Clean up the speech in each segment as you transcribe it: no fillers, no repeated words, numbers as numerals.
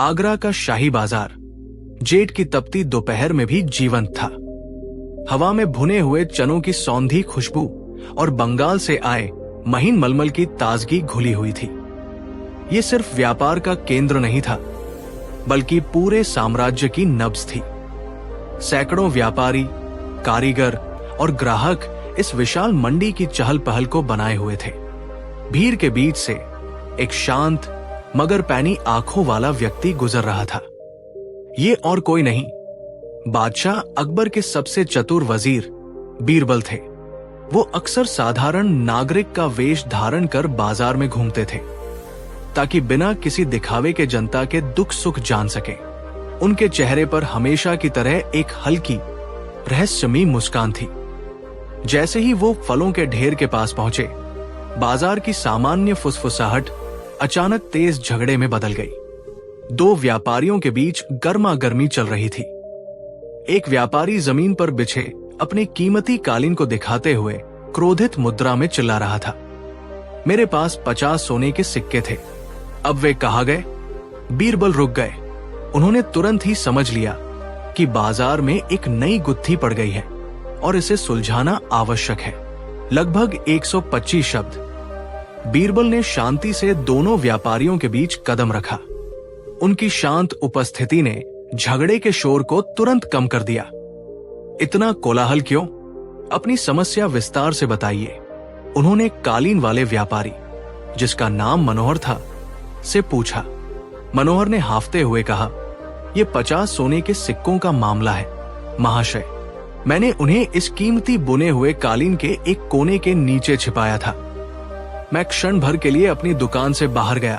आगरा का शाही बाजार जेठ की तपती दोपहर में भी जीवंत था। हवा में भुने हुए चनों की सौंधी खुशबू और बंगाल से आए महीन मलमल की ताजगी घुली हुई थी। ये सिर्फ व्यापार का केंद्र नहीं था, बल्कि पूरे साम्राज्य की नब्ज थी। सैकड़ों व्यापारी, कारीगर और ग्राहक इस विशाल मंडी की चहल पहल को बनाए हुए थे। भीड़ के बीच से एक शांत मगर पैनी आंखों वाला व्यक्ति गुजर रहा था। ये और कोई नहीं, बादशाह अकबर के सबसे चतुर वजीर बीरबल थे। वो अक्सर साधारण नागरिक का वेश धारण कर बाजार में घूमते थे, ताकि बिना किसी दिखावे के जनता के दुख सुख जान सके। उनके चेहरे पर हमेशा की तरह एक हल्की रहस्यमयी मुस्कान थी। जैसे ही वो फलों के ढेर के पास पहुंचे, बाजार की सामान्य फुसफुसाहट अचानक तेज झगड़े में बदल गई। दो व्यापारियों के बीच गर्मा गर्मी चल रही थी। एक व्यापारी जमीन पर बिछे अपने कीमती कालीन को दिखाते हुए क्रोधित मुद्रा में चिल्ला रहा था, मेरे पास 50 सोने के सिक्के थे, अब वे कहाँ गए? बीरबल रुक गए। उन्होंने तुरंत ही समझ लिया कि बाजार में एक नई गुत्थी पड़ गई है और इसे सुलझाना आवश्यक है। लगभग 125 शब्द। बीरबल ने शांति से दोनों व्यापारियों के बीच कदम रखा। उनकी शांत उपस्थिति ने झगड़े के शोर को तुरंत कम कर दिया। इतना कोलाहल क्यों? अपनी समस्या विस्तार से बताइए, उन्होंने कालीन वाले व्यापारी, जिसका नाम मनोहर था, से पूछा। मनोहर ने हाफते हुए कहा, यह 50 सोने के सिक्कों का मामला है महाशय। मैंने उन्हें इस कीमती बुने हुए कालीन के एक कोने के नीचे छिपाया था। मैं क्षण भर के लिए अपनी दुकान से बाहर गया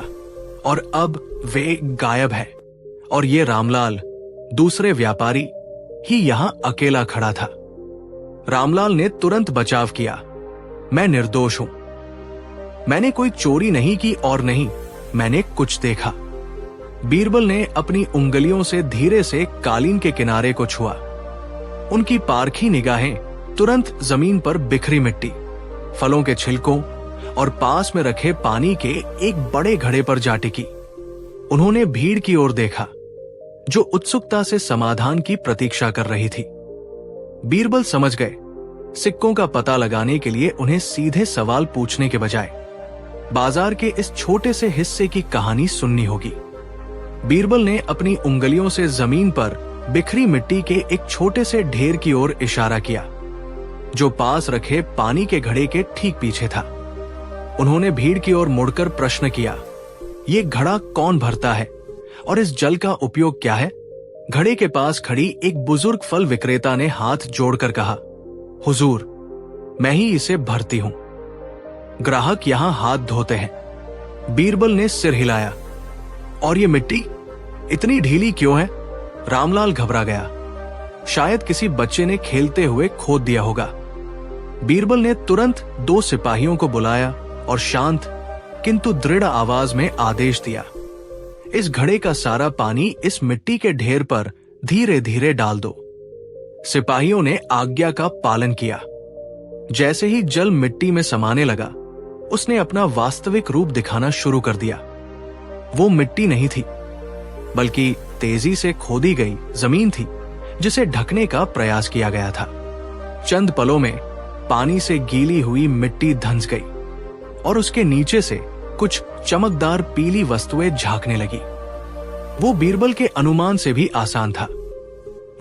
और अब वे गायब है। और ये रामलाल, दूसरे व्यापारी, ही यहां अकेला खड़ा था। रामलाल ने तुरंत बचाव किया, मैं निर्दोष हूं। मैंने कोई चोरी नहीं की और नहीं मैंने कुछ देखा। बीरबल ने अपनी उंगलियों से धीरे से कालीन के किनारे को छुआ। उनकी पारखी निगाहें तुरंत जमीन पर बिखरी मिट्टी, फलों के छिलकों और पास में रखे पानी के एक बड़े घड़े पर जा टिकी। उन्होंने भीड़ की ओर देखा, जो उत्सुकता से समाधान की प्रतीक्षा कर रही थी। बीरबल समझ गए, सिक्कों का पता लगाने के लिए उन्हें सीधे सवाल पूछने के बजाय बाजार के इस छोटे से हिस्से की कहानी सुननी होगी। बीरबल ने अपनी उंगलियों से जमीन पर बिखरी मिट्टी के एक छोटे से ढेर की ओर इशारा किया, जो पास रखे पानी के घड़े के ठीक पीछे था। उन्होंने भीड़ की ओर मुड़कर प्रश्न किया, ये घड़ा कौन भरता है और इस जल का उपयोग क्या है? घड़े के पास खड़ी एक बुजुर्ग फल विक्रेता ने हाथ जोड़कर कहा, हुजूर, मैं ही इसे भरती हूं। ग्राहक यहां हाथ धोते हैं। बीरबल ने सिर हिलाया, और ये मिट्टी इतनी ढीली क्यों है? रामलाल घबरा गया, शायद किसी बच्चे ने खेलते हुए खोद दिया होगा। बीरबल ने तुरंत 2 सिपाहियों को बुलाया और शांत किंतु दृढ़ आवाज में आदेश दिया, इस घड़े का सारा पानी इस मिट्टी के ढेर पर धीरे धीरे डाल दो। सिपाहियों ने आज्ञा का पालन किया। जैसे ही जल मिट्टी में समाने लगा, उसने अपना वास्तविक रूप दिखाना शुरू कर दिया। वो मिट्टी नहीं थी, बल्कि तेजी से खोदी गई जमीन थी, जिसे ढकने का प्रयास किया गया था। चंद पलों में पानी से गीली हुई मिट्टी धंस गई और उसके नीचे से कुछ चमकदार पीली वस्तुएं झांकने लगी। वो बीरबल के अनुमान से भी आसान था।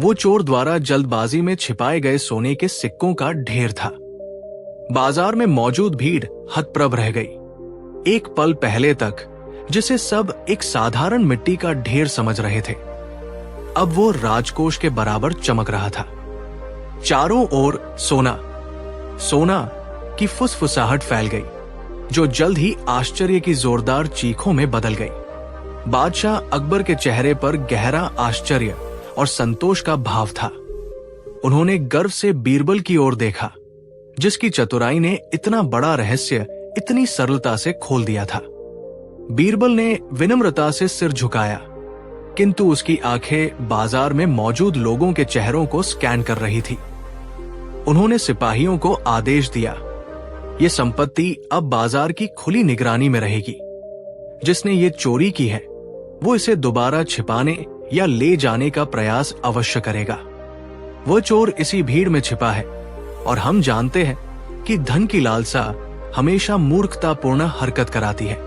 वो चोर द्वारा जल्दबाजी में छिपाए गए सोने के सिक्कों का ढेर था। बाजार में मौजूद भीड़ हतप्रभ रह गई। एक पल पहले तक जिसे सब एक साधारण मिट्टी का ढेर समझ रहे थे, अब वो राजकोष के बराबर चमक रहा था। चारों ओर सोना सोना की फुसफुसाहट फैल गई, जो जल्द ही आश्चर्य की जोरदार चीखों में बदल गई। बादशाह अकबर के चेहरे पर गहरा आश्चर्य और संतोष का भाव था। उन्होंने गर्व से बीरबल की ओर देखा, जिसकी चतुराई ने इतना बड़ा रहस्य इतनी सरलता से खोल दिया था। बीरबल ने विनम्रता से सिर झुकाया, किंतु उसकी आंखें बाजार में मौजूद लोगों के चेहरों को स्कैन कर रही थी। उन्होंने सिपाहियों को आदेश दिया, ये संपत्ति अब बाजार की खुली निगरानी में रहेगी। जिसने ये चोरी की है, वो इसे दोबारा छिपाने या ले जाने का प्रयास अवश्य करेगा। वो चोर इसी भीड़ में छिपा है और हम जानते हैं कि धन की लालसा हमेशा मूर्खतापूर्ण हरकत कराती है।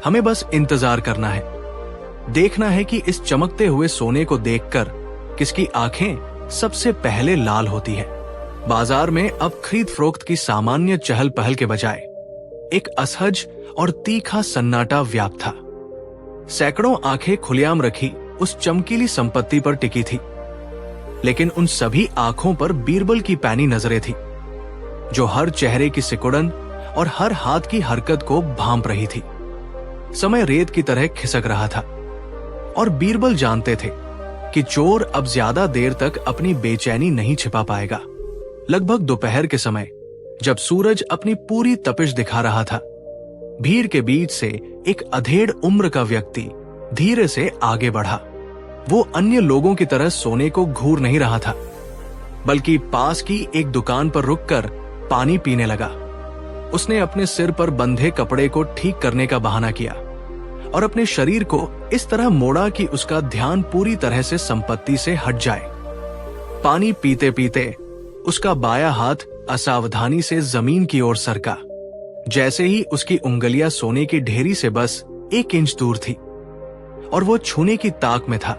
हमें बस इंतजार करना है, देखना है कि इस चमकते हुए सोने को देखकर किसकी आंखें सबसे पहले लाल होती है। बाजार में अब खरीद फरोख्त की सामान्य चहल पहल के बजाय एक असहज और तीखा सन्नाटा व्याप्त था। सैकड़ों आंखें खुलेआम रखी उस चमकीली संपत्ति पर टिकी थी, लेकिन उन सभी आंखों पर बीरबल की पैनी नजरें थी, जो हर चेहरे की सिकुड़न और हर हाथ की हरकत को भांप रही थी। समय रेत की तरह खिसक रहा था और बीरबल जानते थे कि चोर अब ज्यादा देर तक अपनी बेचैनी नहीं छिपा पाएगा। लगभग दोपहर के समय, जब सूरज अपनी पूरी तपिश दिखा रहा था, भीड़ के बीच से एक अधेड़ उम्र का व्यक्ति धीरे से आगे बढ़ा। वो अन्य लोगों की तरह सोने को घूर नहीं रहा था, बल्कि पास की एक दुकान पर रुककर पानी पीने लगा। उसने अपने सिर पर बंधे कपड़े को ठीक करने का बहाना किया और अपने शरीर को इस तरह मोड़ा कि उसका ध्यान पूरी तरह से संपत्ति से हट जाए। पानी पीते पीते उसका बायां हाथ असावधानी से जमीन की ओर सरका। जैसे ही उसकी उंगलियां सोने की ढेरी से बस 1 इंच दूर थी और वो छूने की ताक में था,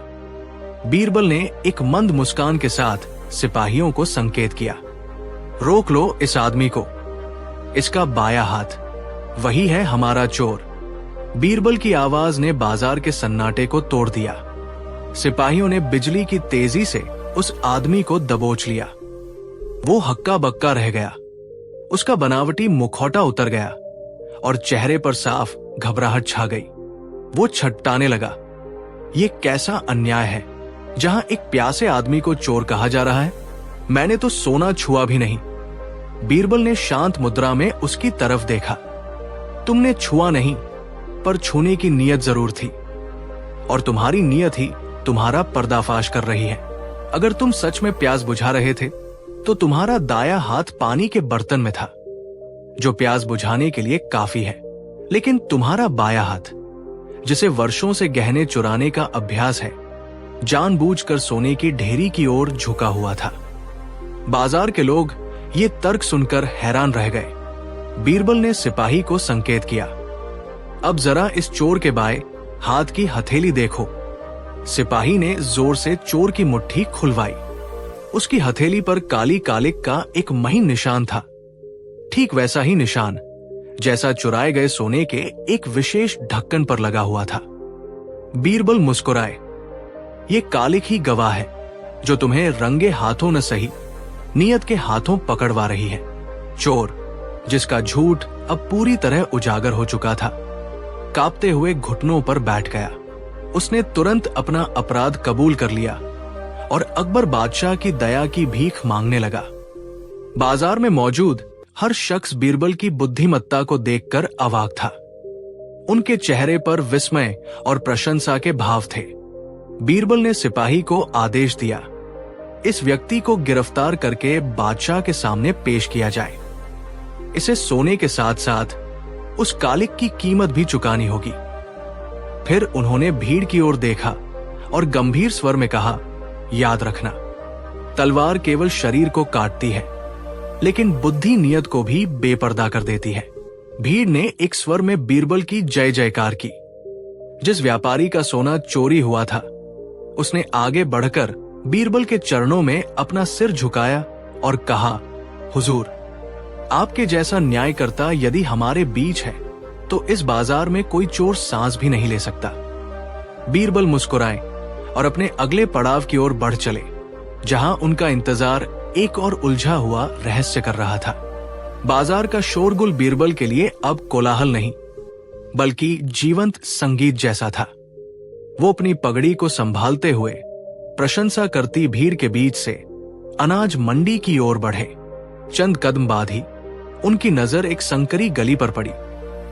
बीरबल ने एक मंद मुस्कान के साथ सिपाहियों को संकेत किया, रोक लो इस आदमी को, इसका बायां हाथ, वही है हमारा चोर। बीरबल की आवाज ने बाजार के सन्नाटे को तोड़ दिया। सिपाहियों ने बिजली की तेजी से उस आदमी को दबोच लिया। वो हक्का बक्का रह गया, उसका बनावटी मुखौटा उतर गया और चेहरे पर साफ घबराहट छा गई। वो छटपटाने लगा। ये कैसा अन्याय है, जहां एक प्यासे आदमी को चोर कहा जा रहा है? मैंने तो सोना छुआ भी नहीं। बीरबल ने शांत मुद्रा में उसकी तरफ देखा। तुमने छुआ नहीं, पर छूने की नीयत जरूर थी, और तुम्हारी नीयत ही तुम्हारा पर्दाफाश कर रही है। अगर तुम सच में प्यास बुझा रहे थे तो तुम्हारा दायां हाथ पानी के बर्तन में था, जो प्यास बुझाने के लिए काफी है, लेकिन तुम्हारा बायां हाथ, जिसे वर्षों से गहने चुराने का अभ्यास है, जानबूझकर सोने की ढेरी की ओर झुका हुआ था। बाजार के लोग ये तर्क सुनकर हैरान रह गए। बीरबल ने सिपाही को संकेत किया, अब जरा इस चोर के बाएं हाथ की हथेली देखो। सिपाही ने जोर से चोर की मुट्ठी खुलवाई। उसकी हथेली पर काली कालिक का एक महीन निशान था, ठीक वैसा ही निशान जैसा चुराए गए सोने के एक विशेष ढक्कन पर लगा हुआ था। बीरबल मुस्कुराए, ये कालिक ही गवाह है, जो तुम्हें रंगे हाथों न सही नियत के हाथों पकड़वा रही है। चोर, जिसका झूठ अब पूरी तरह उजागर हो चुका था, कांपते हुए घुटनों पर बैठ गया। उसने तुरंत अपना अपराध कबूल कर लिया और अकबर बादशाह की दया की भीख मांगने लगा। बाजार में मौजूद हर शख्स बीरबल की बुद्धिमत्ता को देखकर अवाक था। उनके चेहरे पर विस्मय और प्रशंसा के भाव थे। बीरबल ने सिपाही को आदेश दिया, इस व्यक्ति को गिरफ्तार करके बादशाह के सामने पेश किया जाए। इसे सोने के साथ साथ उस कालिक की कीमत भी चुकानी होगी। फिर उन्होंने भीड़ की ओर देखा और गंभीर स्वर में कहा, याद रखना, तलवार केवल शरीर को काटती है, लेकिन बुद्धि नियत को भी बेपर्दा कर देती है। भीड़ ने एक स्वर में बीरबल की जय जयकार की। जिस व्यापारी का सोना चोरी हुआ था, उसने आगे बढ़कर बीरबल के चरणों में अपना सिर झुकाया और कहा, हुजूर, आपके जैसा न्यायकर्ता यदि हमारे बीच है तो इस बाजार में कोई चोर सांस भी नहीं ले सकता। बीरबल मुस्कुराए और अपने अगले पड़ाव की ओर बढ़ चले, जहां उनका इंतजार एक और उलझा हुआ रहस्य कर रहा था। बाजार का शोरगुल बीरबल के लिए अब कोलाहल नहीं, बल्कि जीवंत संगीत जैसा था। वो अपनी पगड़ी को संभालते हुए प्रशंसा करती भीड़ के बीच से अनाज मंडी की ओर बढ़े। चंद कदम बाद ही उनकी नजर एक संकरी गली पर पड़ी,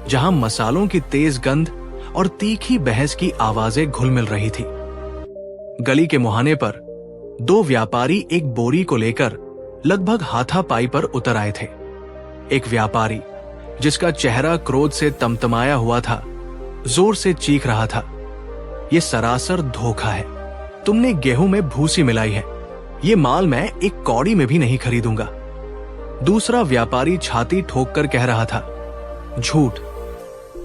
जहां मसालों की तेज गंध और तीखी बहस की आवाजें घुल मिल रही थी। गली के मुहाने पर 2 व्यापारी एक बोरी को लेकर लगभग हाथापाई पर उतर आए थे। एक व्यापारी, जिसका चेहरा क्रोध से तमतमाया हुआ था, जोर से चीख रहा था, ये सरासर धोखा है। तुमने गेहूं में भूसी मिलाई है। ये माल मैं एक कौड़ी में भी नहीं खरीदूंगा। दूसरा व्यापारी छाती ठोक कर कह रहा था, झूठ,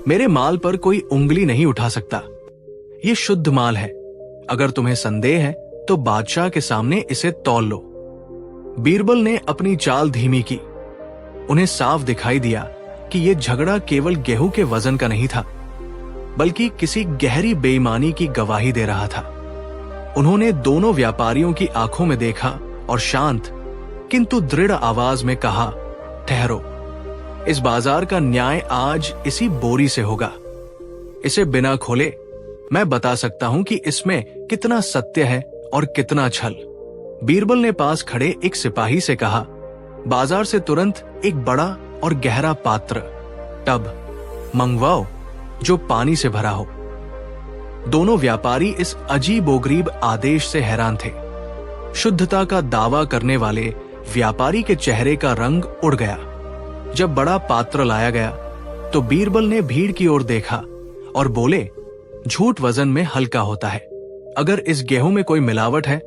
मेरे माल पर कोई उंगली नहीं उठा सकता। ये शुद्ध माल है। अगर तुम्हें संदेह है तो बादशाह के सामने इसे तौल लो। बीरबल ने अपनी चाल धीमी की। उन्हें साफ दिखाई दिया कि यह झगड़ा केवल गेहूं के वजन का नहीं था, बल्कि किसी गहरी बेईमानी की गवाही दे रहा था। उन्होंने दोनों व्यापारियों की आंखों में देखा और शांत किंतु दृढ़ आवाज में कहा, ठहरो, इस बाजार का न्याय आज इसी बोरी से होगा। इसे बिना खोले मैं बता सकता हूं कि इसमें कितना सत्य है और कितना छल। बीरबल ने पास खड़े एक सिपाही से कहा, बाजार से तुरंत एक बड़ा और गहरा पात्र, टब मंगवाओ जो पानी से भरा हो। दोनों व्यापारी इस अजीबोगरीब आदेश से हैरान थे। शुद्धता का दावा करने वाले व्यापारी के चेहरे का रंग उड़ गया। जब बड़ा पात्र लाया गया तो बीरबल ने भीड़ की ओर देखा और बोले, झूठ वजन में हल्का होता है। अगर इस गेहूं में कोई मिलावट है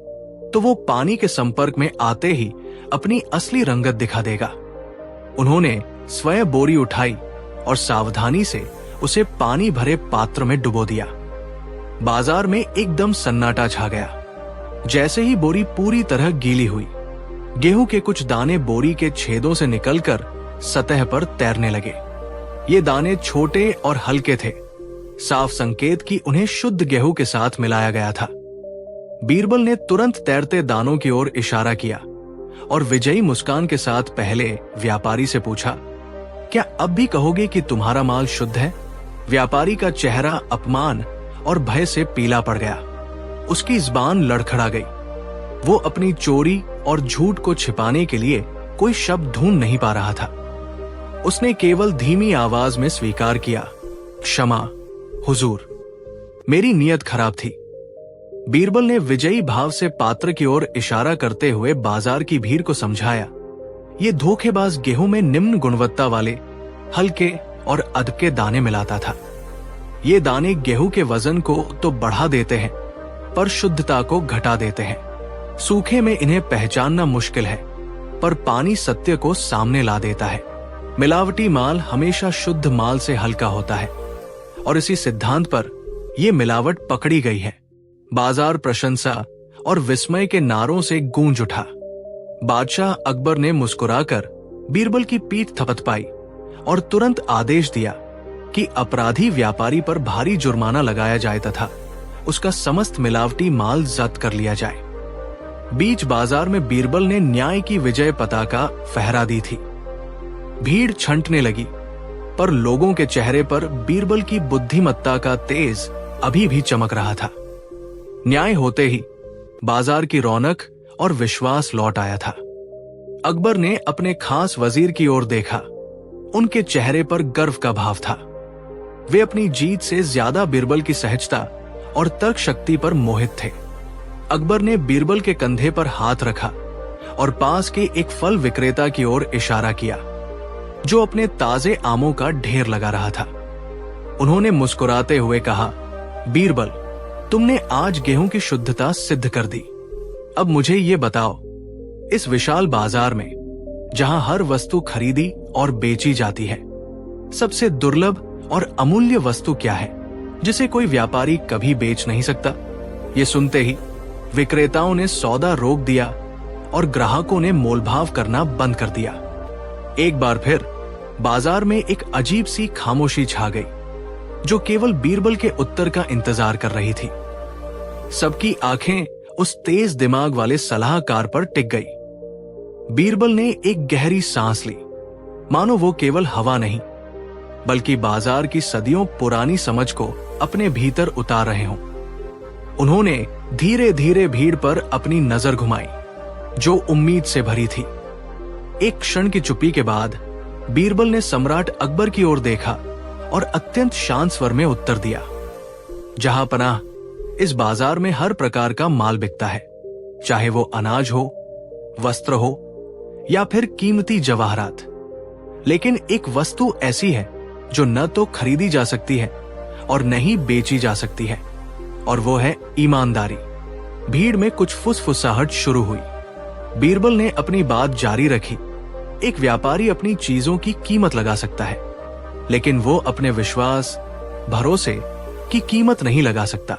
तो वो पानी के संपर्क में आते ही अपनी असली रंगत दिखा देगा। उन्होंने स्वयं बोरी उठाई और सावधानी से उसे पानी भरे पात्र में डुबो दिया। बाजार में एकदम सन्नाटा छा गया। जैसे ही बोरी पूरी तरह गीली हुई, गेहूं के कुछ दाने बोरी के छेदों से निकलकर सतह पर तैरने लगे। ये दाने छोटे और हल्के थे, साफ संकेत कि उन्हें शुद्ध गेहूं के साथ मिलाया गया था। बीरबल ने तुरंत तैरते दानों की ओर इशारा किया और विजयी मुस्कान के साथ पहले व्यापारी से पूछा, क्या अब भी कहोगे कि तुम्हारा माल शुद्ध है? व्यापारी का चेहरा अपमान और भय से पीला पड़ गया। उसकी जुबान लड़खड़ा गई। वो अपनी चोरी और झूठ को छिपाने के लिए कोई शब्द ढूंढ नहीं पा रहा था। उसने केवल धीमी आवाज में स्वीकार किया, क्षमा हुजूर, मेरी नियत खराब थी। बीरबल ने विजयी भाव से पात्र की ओर इशारा करते हुए बाजार की भीड़ को समझाया, ये धोखेबाज गेहूं में निम्न गुणवत्ता वाले हल्के और अधके दाने मिलाता था। ये दाने गेहूं के वजन को तो बढ़ा देते हैं पर शुद्धता को घटा देते हैं। सूखे में इन्हें पहचानना मुश्किल है, पर पानी सत्य को सामने ला देता है। मिलावटी माल हमेशा शुद्ध माल से हल्का होता है और इसी सिद्धांत पर यह मिलावट पकड़ी गई है। बाजार प्रशंसा और विस्मय के नारों से गूंज उठा। बादशाह अकबर ने मुस्कुराकर बीरबल की पीठ थपथपाई और तुरंत आदेश दिया कि अपराधी व्यापारी पर भारी जुर्माना लगाया जाए तथा उसका समस्त मिलावटी माल जब्त कर लिया जाए। बीच बाजार में बीरबल ने न्याय की विजय पताका फहरा दी थी। भीड़ छंटने लगी, पर लोगों के चेहरे पर बीरबल की बुद्धिमत्ता का तेज अभी भी चमक रहा था। न्याय होते ही बाजार की रौनक और विश्वास लौट आया था। अकबर ने अपने खास वजीर की ओर देखा। उनके चेहरे पर गर्व का भाव था। वे अपनी जीत से ज्यादा बीरबल की सहजता और तर्क शक्ति पर मोहित थे। अकबर ने बीरबल के कंधे पर हाथ रखा और पास के एक फल विक्रेता की ओर इशारा किया, जो अपने ताजे आमों का ढेर लगा रहा था। उन्होंने मुस्कुराते हुए कहा, बीरबल, तुमने आज गेहूं की शुद्धता सिद्ध कर दी। अब मुझे ये बताओ, इस विशाल बाजार में जहां हर वस्तु खरीदी और बेची जाती है, सबसे दुर्लभ और अमूल्य वस्तु क्या है जिसे कोई व्यापारी कभी बेच नहीं सकता? ये सुनते ही विक्रेताओं ने सौदा रोक दिया और ग्राहकों ने मोलभाव करना बंद कर दिया। एक बार फिर बाजार में एक अजीब सी खामोशी छा गई, जो केवल बीरबल के उत्तर का इंतजार कर रही थी। सबकी आंखें उस तेज दिमाग वाले सलाहकार पर टिक गई। बीरबल ने एक गहरी सांस ली, मानो वो केवल हवा नहीं बल्कि बाजार की सदियों पुरानी समझ को अपने भीतर उतार रहे हों। उन्होंने धीरे धीरे भीड़ पर अपनी नजर घुमाई, जो उम्मीद से भरी थी। एक क्षण की चुप्पी के बाद बीरबल ने सम्राट अकबर की ओर देखा और अत्यंत शांत स्वर में उत्तर दिया, जहां पनाह, इस बाजार में हर प्रकार का माल बिकता है, चाहे वो अनाज हो, वस्त्र हो या फिर कीमती जवाहरात। लेकिन एक वस्तु ऐसी है जो न तो खरीदी जा सकती है और न ही बेची जा सकती है, और वो है ईमानदारी। भीड़ में कुछ फुसफुसाहट शुरू हुई। बीरबल ने अपनी बात जारी रखी। एक व्यापारी अपनी चीजों की कीमत लगा सकता है, लेकिन वो अपने विश्वास, भरोसे की कीमत नहीं लगा सकता।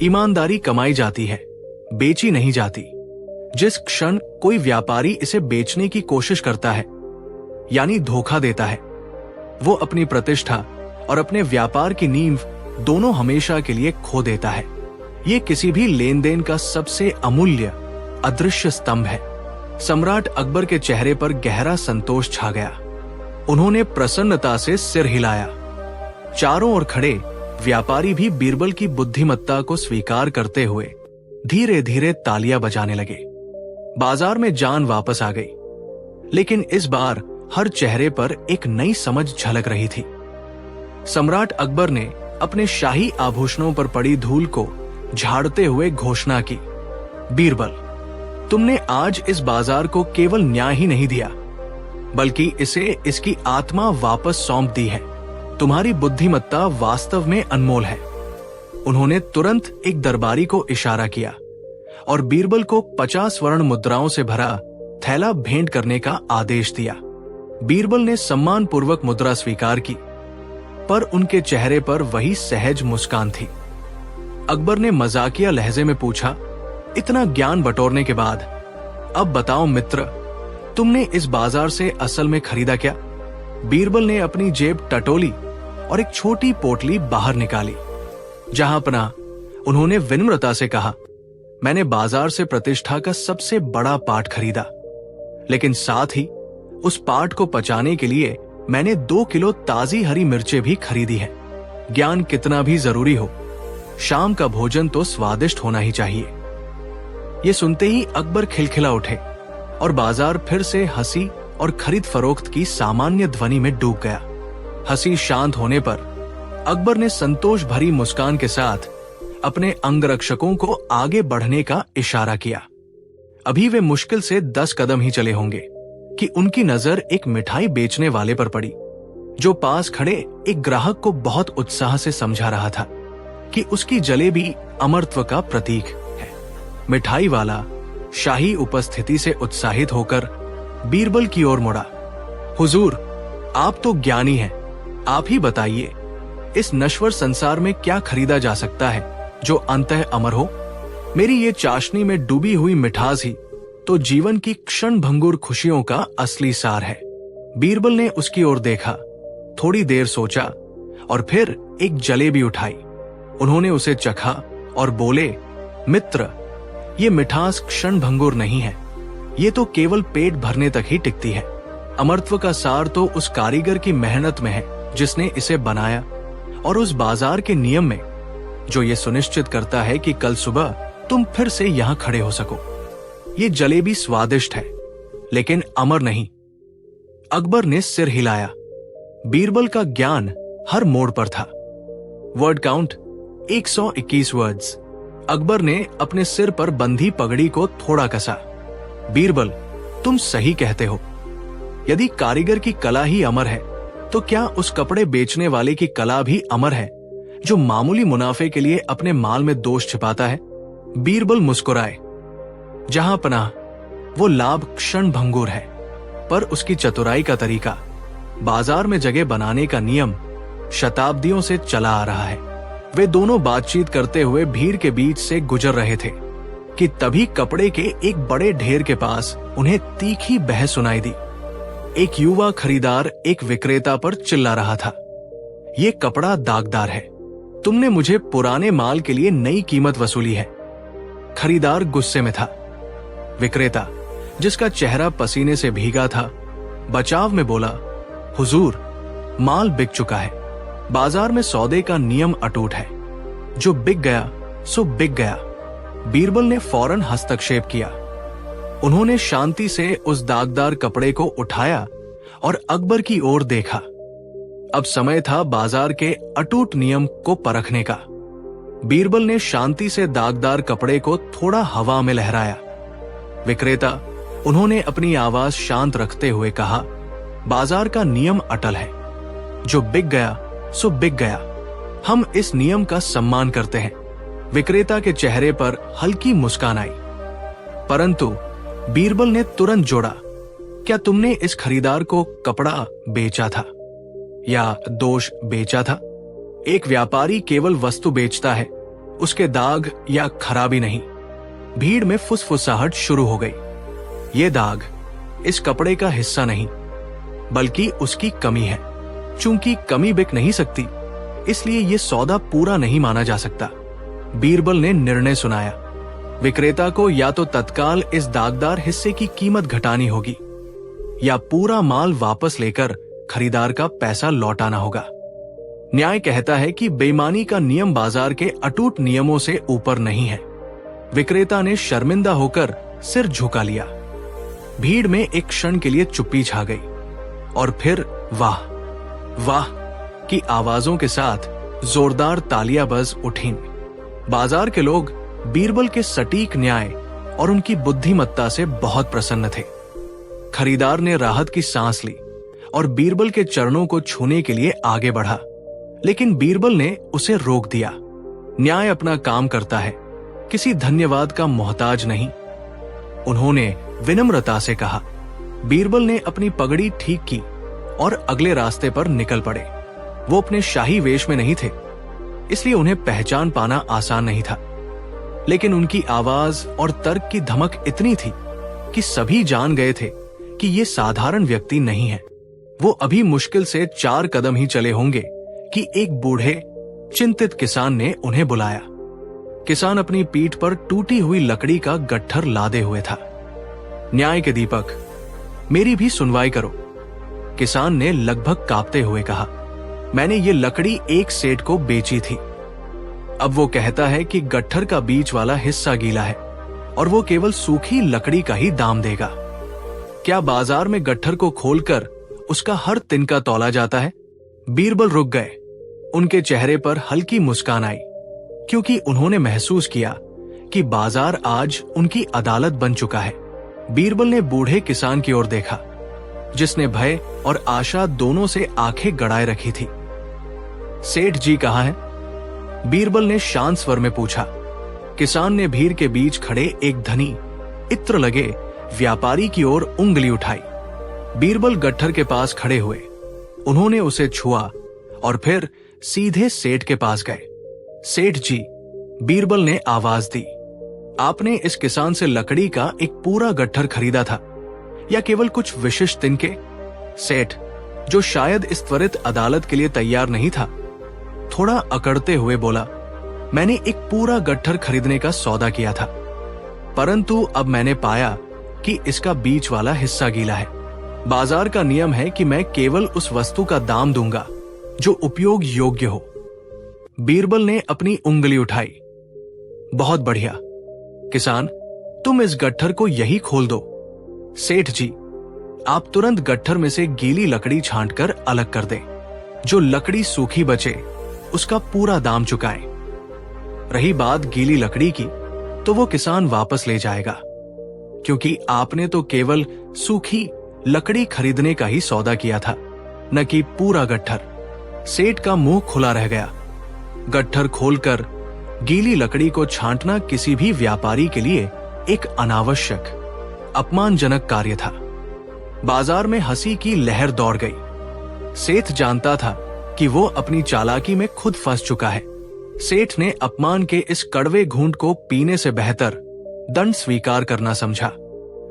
ईमानदारी कमाई जाती है, बेची नहीं जाती। जिस क्षण कोई व्यापारी इसे बेचने की कोशिश करता है, यानी धोखा देता है, वो अपनी प्रतिष्ठा और अपने व्यापार की नींव दोनों हमेशा के लिए खो देता है। ये किसी भी लेन देन का सबसे अमूल्य अदृश्य स्तंभ है। सम्राट अकबर के चेहरे पर गहरा संतोष छा गया। उन्होंने प्रसन्नता से सिर हिलाया। चारों ओर खड़े व्यापारी भी बीरबल की बुद्धिमत्ता को स्वीकार करते हुए धीरे धीरे तालियां बजाने लगे। बाजार में जान वापस आ गई, लेकिन इस बार हर चेहरे पर एक नई समझ झलक रही थी। सम्राट अकबर ने अपने शाही आभूषणों पर पड़ी धूल को झाड़ते हुए घोषणा की, बीरबल, तुमने आज इस बाजार को केवल न्याय ही नहीं दिया, बल्कि इसे इसकी आत्मा वापस सौंप दी है। तुम्हारी बुद्धिमत्ता वास्तव में अनमोल है। उन्होंने तुरंत एक दरबारी को इशारा किया और बीरबल को 50 स्वर्ण मुद्राओं से भरा थैला भेंट करने का आदेश दिया। बीरबल ने सम्मान पूर्वक मुद्रा स्वीकार की, पर उनके चेहरे पर वही सहज मुस्कान थी। अकबर ने मजाकिया लहजे में पूछा, इतना ज्ञान बटोरने के बाद अब बताओ मित्र, तुमने इस बाजार से असल में खरीदा क्या? बीरबल ने अपनी जेब टटोली और एक छोटी पोटली बाहर निकाली। जहांपनाह, उन्होंने विनम्रता से कहा, मैंने बाजार से प्रतिष्ठा का सबसे बड़ा पाठ खरीदा, लेकिन साथ ही उस पाठ को पचाने के लिए मैंने 2 किलो ताजी हरी मिर्चें भी खरीदी है। ज्ञान कितना भी जरूरी हो, शाम का भोजन तो स्वादिष्ट होना ही चाहिए। ये सुनते ही अकबर खिलखिला उठे और बाजार फिर से हंसी और खरीद फरोख्त की सामान्य ध्वनि में डूब गया। हंसी शांत होने पर अकबर ने संतोष भरी मुस्कान के साथ अपने अंगरक्षकों को आगे बढ़ने का इशारा किया। अभी वे मुश्किल से 10 कदम ही चले होंगे कि उनकी नजर एक मिठाई बेचने वाले पर पड़ी, जो पास खड़े एक ग्राहक को बहुत उत्साह से समझा रहा था कि उसकी जलेबी अमरत्व का प्रतीक है। मिठाई वाला शाही उपस्थिति से उत्साहित होकर बीरबल की ओर मुड़ा। हुजूर, आप तो ज्ञानी हैं, आप ही बताइए, इस नश्वर संसार में क्या खरीदा जा सकता है जो अंततः अमर हो? मेरी ये चाशनी में डूबी हुई मिठास ही तो जीवन की क्षण भंगुर खुशियों का असली सार है। बीरबल ने उसकी ओर देखा, थोड़ी देर सोचा और फिर एक जलेबी उठाई। उन्होंने उसे चखा और बोले, मित्र, ये मिठास क्षण भंगुर नहीं है, ये तो केवल पेट भरने तक ही टिकती है। अमरत्व का सार तो उस कारीगर की मेहनत में है जिसने इसे बनाया, और उस बाजार के नियम में जो ये सुनिश्चित करता है कि कल सुबह तुम फिर से यहाँ खड़े हो सको। ये जलेबी स्वादिष्ट है, लेकिन अमर नहीं। अकबर ने सिर हिलाया। बीरबल का ज्ञान हर मोड़ पर था। Word count 121 words. अकबर ने अपने सिर पर बंधी पगड़ी को थोड़ा कसा। बीरबल, तुम सही कहते हो। यदि कारीगर की कला ही अमर है, तो क्या उस कपड़े बेचने वाले की कला भी अमर है, जो मामूली मुनाफे के लिए अपने माल में दोष छिपाता है? बीरबल मुस्कुराए। जहां पनाह, वो लाभ क्षण भंगुर है, पर उसकी चतुराई का तरीका, बाजार में जगह बनाने का नियम शताब्दियों से चला आ रहा है। वे दोनों बातचीत करते हुए भीड़ के बीच से गुजर रहे थे कि तभी कपड़े के एक बड़े ढेर के पास उन्हें तीखी बहस सुनाई दी। एक युवा खरीदार एक विक्रेता पर चिल्ला रहा था, ये कपड़ा दागदार है, तुमने मुझे पुराने माल के लिए नई कीमत वसूली है। खरीदार गुस्से में था। विक्रेता, जिसका चेहरा पसीने से भीगा था, बचाव में बोला, हुजूर, माल बिक चुका है। बाजार में सौदे का नियम अटूट है, जो बिक गया सो बिक गया। बीरबल ने फौरन हस्तक्षेप किया। उन्होंने शांति से उस दागदार कपड़े को उठाया और अकबर की ओर देखा। अब समय था बाजार के अटूट नियम को परखने का। बीरबल ने शांति से दागदार कपड़े को थोड़ा हवा में लहराया। विक्रेता, उन्होंने अपनी आवाज शांत रखते हुए कहा, बाजार का नियम अटल है, जो बिक गया सो बिक गया। हम इस नियम का सम्मान करते हैं। विक्रेता के चेहरे पर हल्की मुस्कान आई, परंतु बीरबल ने तुरंत जोड़ा, क्या तुमने इस खरीदार को कपड़ा बेचा था या दोष बेचा था? एक व्यापारी केवल वस्तु बेचता है, उसके दाग या खराबी नहीं। भीड़ में फुसफुसाहट शुरू हो गई। ये दाग इस कपड़े का हिस्सा नहीं, बल्कि उसकी कमी है। चूंकि कमी बिक नहीं सकती, इसलिए ये सौदा पूरा नहीं माना जा सकता। बीरबल ने निर्णय सुनाया, विक्रेता को या तो तत्काल इस दागदार हिस्से की कीमत घटानी होगी या पूरा माल वापस लेकर खरीदार का पैसा लौटाना होगा। न्याय कहता है कि बेईमानी का नियम बाजार के अटूट नियमों से ऊपर नहीं है। विक्रेता ने शर्मिंदा होकर सिर झुका लिया। भीड़ में एक क्षण के लिए चुप्पी छा गई और फिर वाह वाह की आवाजों के साथ जोरदार तालियां बज उठीं। बाजार के लोग बीरबल के सटीक न्याय और उनकी बुद्धिमत्ता से बहुत प्रसन्न थे। खरीदार ने राहत की सांस ली और बीरबल के चरणों को छूने के लिए आगे बढ़ा, लेकिन बीरबल ने उसे रोक दिया। न्याय अपना काम करता है, किसी धन्यवाद का मोहताज नहीं, उन्होंने विनम्रता से कहा। बीरबल ने अपनी पगड़ी ठीक की और अगले रास्ते पर निकल पड़े। वो अपने शाही वेश में नहीं थे, इसलिए उन्हें पहचान पाना आसान नहीं था, लेकिन उनकी आवाज और तर्क की धमक इतनी थी कि सभी जान गए थे कि ये साधारण व्यक्ति नहीं है। वो अभी मुश्किल से 4 कदम ही चले होंगे कि एक बूढ़े चिंतित किसान ने उन्हें बुलाया। किसान अपनी पीठ पर टूटी हुई लकड़ी का गट्ठर लादे हुए था। न्याय के दीपक, मेरी भी सुनवाई करो, किसान ने लगभग कांपते हुए कहा। मैंने ये लकड़ी एक सेठ को बेची थी। अब वो कहता है कि गट्ठर का बीच वाला हिस्सा गीला है और वो केवल सूखी लकड़ी का ही दाम देगा। क्या बाजार में गट्ठर को खोलकर उसका हर तिनका तौला जाता है? बीरबल रुक गए। उनके चेहरे पर हल्की मुस्कान आई, क्योंकि उन्होंने महसूस किया कि बाजार आज उनकी अदालत बन चुका है। बीरबल ने बूढ़े किसान की ओर देखा, जिसने भय और आशा दोनों से आंखें गड़ाए रखी थी। सेठ जी कहाँ हैं? बीरबल ने शांत स्वर में पूछा। किसान ने भीड़ के बीच खड़े एक धनी, इत्र लगे व्यापारी की ओर उंगली उठाई। बीरबल गट्ठर के पास खड़े हुए। उन्होंने उसे छुआ और फिर सीधे सेठ के पास गए। सेठ जी, बीरबल ने आवाज दी, आपने इस किसान से लकड़ी का एक पूरा गट्ठर खरीदा था या केवल कुछ विशिष्ट तिनके? सेठ, जो शायद इस त्वरित अदालत के लिए तैयार नहीं था, थोड़ा अकड़ते हुए बोला, मैंने एक पूरा गट्ठर खरीदने का सौदा किया था, परंतु अब मैंने पाया कि इसका बीच वाला हिस्सा गीला है। बाजार का नियम है कि मैं केवल उस वस्तु का दाम दूंगा जो उपयोग योग्य हो। बीरबल ने अपनी उंगली उठाई। बहुत बढ़िया किसान, तुम इस गट्ठर को यही खोल दो। सेठ जी, आप तुरंत गट्ठर में से गीली लकड़ी छांटकर अलग कर दें। जो लकड़ी सूखी बचे उसका पूरा दाम चुकाएं। रही बात गीली लकड़ी की, तो वो किसान वापस ले जाएगा, क्योंकि आपने तो केवल सूखी लकड़ी खरीदने का ही सौदा किया था, न कि पूरा गट्ठर। सेठ का मुंह खुला रह गया। गट्ठर खोलकर गीली लकड़ी को छांटना किसी भी व्यापारी के लिए एक अनावश्यक, अपमानजनक कार्य था। बाजार में हंसी की लहर दौड़ गई। सेठ जानता था कि वो अपनी चालाकी में खुद फंस चुका है। सेठ ने अपमान के इस कड़वे घूंट को पीने से बेहतर दंड स्वीकार करना समझा।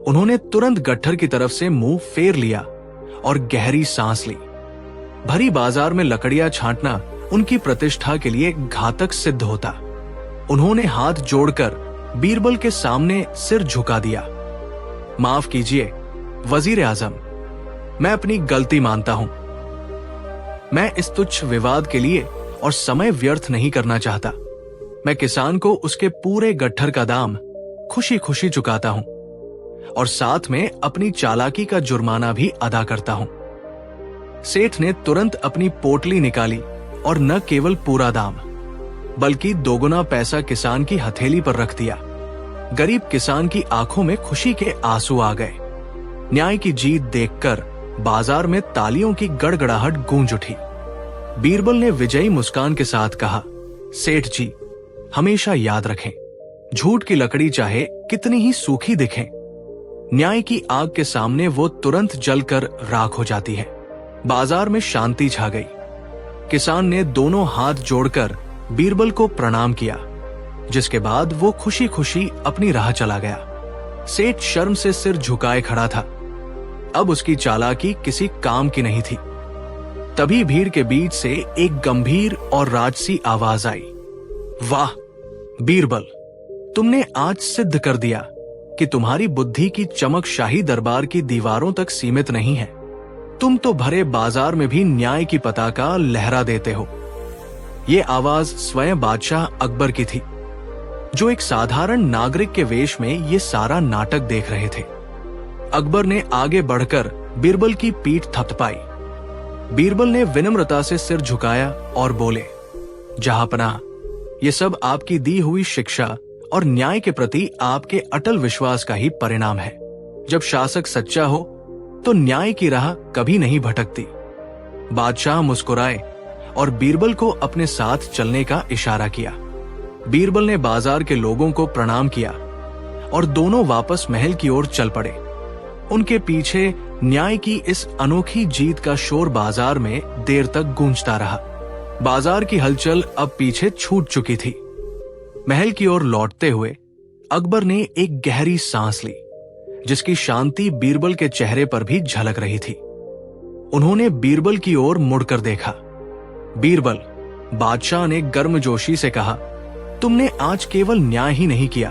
उन्होंने तुरंत गट्ठर की तरफ से मुंह फेर लिया और गहरी सांस ली। भरी बाजार में लकड़ियां छांटना उनकी प्रतिष्ठा के लिए घातक सिद्ध होता। उन्होंने हाथ जोड़कर बीरबल के सामने सिर झुका दिया। माफ कीजिए वजीर आजम, मैं अपनी गलती मानता हूं। मैं इस तुच्छ विवाद के लिए और समय व्यर्थ नहीं करना चाहता। मैं किसान को उसके पूरे गट्ठर का दाम खुशी खुशी चुकाता हूं और साथ में अपनी चालाकी का जुर्माना भी अदा करता हूं। सेठ ने तुरंत अपनी पोटली निकाली और न केवल पूरा दाम, बल्कि दोगुना पैसा किसान की हथेली पर रख दिया। गरीब किसान की आंखों में खुशी के आंसू आ गए। न्याय की जीत देखकर बाजार में तालियों की गड़गड़ाहट गूंज उठी। बीरबल ने विजयी मुस्कान के साथ कहा, सेठ जी, हमेशा याद रखें, झूठ की लकड़ी चाहे कितनी ही सूखी दिखे, न्याय की आग के सामने वो तुरंत जलकर राख हो जाती है। बाजार में शांति छा गई। किसान ने दोनों हाथ जोड़कर बीरबल को प्रणाम किया, जिसके बाद वो खुशी खुशी अपनी राह चला गया। सेठ शर्म से सिर झुकाए खड़ा था। अब उसकी चालाकी किसी काम की नहीं थी। तभी भीड़ के बीच से एक गंभीर और राजसी आवाज आई, वाह बीरबल, तुमने आज सिद्ध कर दिया कि तुम्हारी बुद्धि की चमक शाही दरबार की दीवारों तक सीमित नहीं है। तुम तो भरे बाजार में भी न्याय की पताका लहरा देते हो। ये आवाज स्वयं बादशाह अकबर की थी, जो एक साधारण नागरिक के वेश में ये सारा नाटक देख रहे थे। अकबर ने आगे बढ़कर बीरबल की पीठ थपथपाई। बीरबल ने विनम्रता से सिर झुकाया और बोले, जहांपनाह, ये सब आपकी दी हुई शिक्षा और न्याय के प्रति आपके अटल विश्वास का ही परिणाम है। जब शासक सच्चा हो तो न्याय की राह कभी नहीं भटकती। बादशाह मुस्कुराए और बीरबल को अपने साथ चलने का इशारा किया। बीरबल ने बाजार के लोगों को प्रणाम किया और दोनों वापस महल की ओर चल पड़े। उनके पीछे न्याय की इस अनोखी जीत का शोर बाजार में देर तक गूंजता रहा। बाजार की हलचल अब पीछे छूट चुकी थी। महल की ओर लौटते हुए अकबर ने एक गहरी सांस ली, जिसकी शांति बीरबल के चेहरे पर भी झलक रही थी। उन्होंने बीरबल की ओर मुड़कर देखा। बीरबल, बादशाह ने गर्मजोशी से कहा, तुमने आज केवल न्याय ही नहीं किया,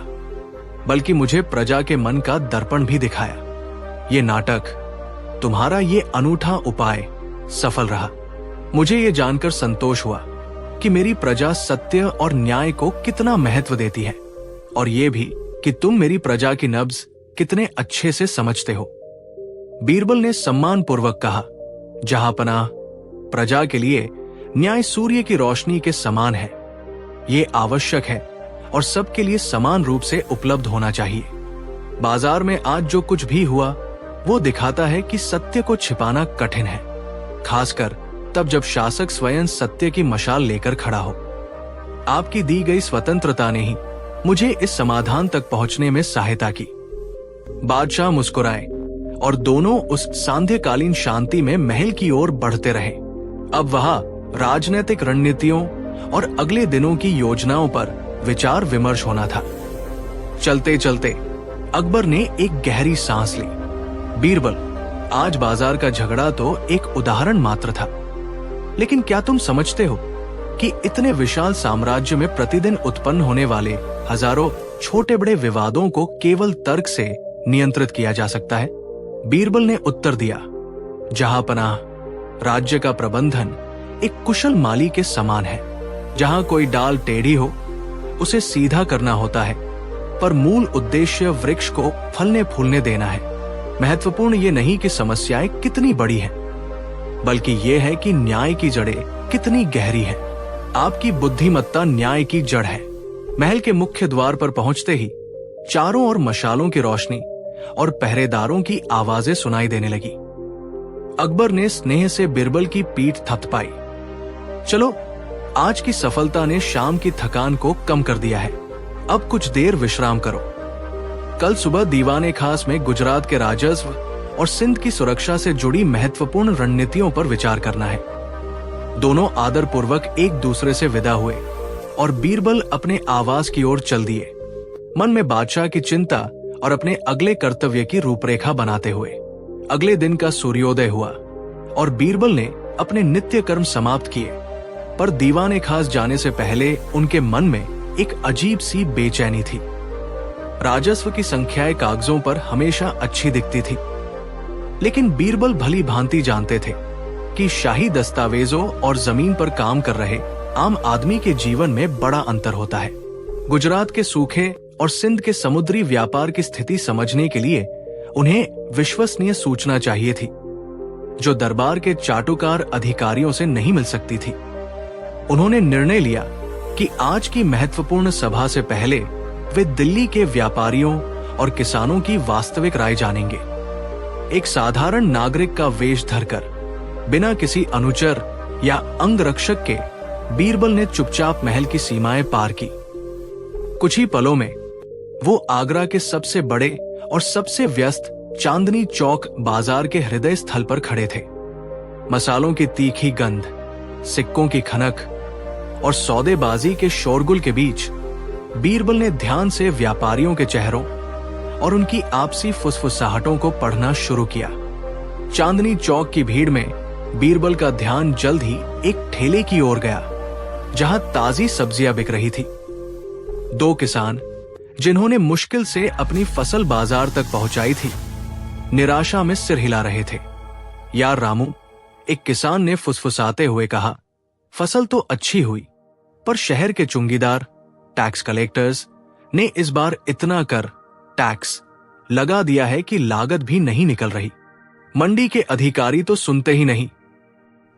बल्कि मुझे प्रजा के मन का दर्पण भी दिखाया। ये नाटक, तुम्हारा ये अनूठा उपाय सफल रहा। मुझे ये जानकर संतोष हुआ कि मेरी प्रजा सत्य और न्याय को कितना महत्व देती है, और ये भी कि तुम मेरी प्रजा की नब्ज कितने अच्छे से समझते हो। बीरबल ने सम्मान पूर्वक कहा, जहांपनाह, प्रजा के लिए न्याय सूर्य की रोशनी के समान है। ये आवश्यक है और सबके लिए समान रूप से उपलब्ध होना चाहिए। बाजार में आज जो कुछ भी हुआ वो दिखाता है कि सत्य को छिपाना कठिन है, खासकर तब जब शासक स्वयं सत्य की मशाल लेकर खड़ा हो। आपकी दी गई स्वतंत्रता ने ही मुझे इस समाधान तक पहुंचने में सहायता की। बादशाह मुस्कुराए और दोनों उस सांध्यकालीन शांति में महल की ओर बढ़ते रहे। अब वहां राजनीतिक रणनीतियों और अगले दिनों की योजनाओं पर विचार विमर्श होना था। चलते चलते अकबर ने एक गहरी सांस ली। बीरबल, आज बाजार का झगड़ा तो एक उदाहरण मात्र था, लेकिन क्या तुम समझते हो कि इतने विशाल साम्राज्य में प्रतिदिन उत्पन्न होने वाले हजारों छोटे बड़े विवादों को केवल तर्क से नियंत्रित किया जा सकता है? बीरबल ने उत्तर दिया, जहांपनाह, राज्य का प्रबंधन एक कुशल माली के समान है। जहां कोई डाल टेढ़ी हो उसे सीधा करना होता है, पर मूल उद्देश्य वृक्ष को फलने फूलने देना है। महत्वपूर्ण ये नहीं कि समस्याएं कितनी बड़ी हैं, बल्कि ये है कि न्याय की जड़ें कितनी गहरी हैं। आपकी बुद्धिमत्ता न्याय की जड़ है। महल के मुख्य द्वार पर पहुंचते ही चारों ओर मशालों की रोशनी और पहरेदारों की आवाजें सुनाई देने लगी। अकबर ने स्नेह से बीरबल की पीठ थपथपाई। चलो, आज की सफलता ने शाम की थकान को कम कर दिया है। अब कुछ देर विश्राम करो। कल सुबह दीवाने खास में गुजरात के राजस्व और सिंध की सुरक्षा से जुड़ी महत्वपूर्ण रणनीतियों पर विचार करना है। दोनों आदर पूर्वक एक दूसरे से विदा हुए और बीरबल अपने आवास की ओर चल दिए, मन में बादशाह की चिंता और अपने अगले कर्तव्य की रूपरेखा बनाते हुए। अगले दिन का सूर्योदय हुआ और बीरबल ने अपने नित्य कर्म समाप्त किए, पर दीवाने खास जाने से पहले उनके मन में एक अजीब सी बेचैनी थी। राजस्व की संख्याएं कागजों पर हमेशा अच्छी दिखती थी, लेकिन बीरबल भली भांति जानते थे कि शाही दस्तावेजों और जमीन पर काम कर रहे आम आदमी के जीवन में बड़ा अंतर होता है। गुजरात के सूखे और सिंध के समुद्री व्यापार की स्थिति समझने के लिए उन्हें विश्वसनीय सूचना चाहिए थी, जो दरबार के चाटुकार अधिकारियों से नहीं मिल सकती थी। उन्होंने निर्णय लिया कि आज की महत्वपूर्ण सभा से पहले वे दिल्ली के व्यापारियों और किसानों की वास्तविक राय जानेंगे। एक साधारण नागरिक का वेश धरकर, बिना किसी अनुचर या अंगरक्षक के, बीरबल ने चुपचाप महल की सीमाएं पार की। कुछ ही पलों में वो आगरा के सबसे बड़े और सबसे व्यस्त चांदनी चौक बाजार के हृदय स्थल पर खड़े थे। मसालों की तीखी गंध, सिक्कों की खनक और सौदेबाजी के शोरगुल के बीच बीरबल ने ध्यान से व्यापारियों के चेहरों और उनकी आपसी फुसफुसाहटों को पढ़ना शुरू किया। चांदनी चौक की भीड़ में बीरबल का ध्यान जल्द ही एक ठेले की ओर गया, जहां ताजी सब्जियां बिक रही थी। दो किसान, जिन्होंने मुश्किल से अपनी फसल बाजार तक पहुंचाई थी, निराशा में सिर हिला रहे थे। यार रामू, एक किसान ने फुसफुसाते हुए कहा, फसल तो अच्छी हुई, पर शहर के चुंगीदार, टैक्स कलेक्टर्स ने इस बार इतना कर टैक्स लगा दिया है कि लागत भी नहीं निकल रही। मंडी के अधिकारी तो सुनते ही नहीं।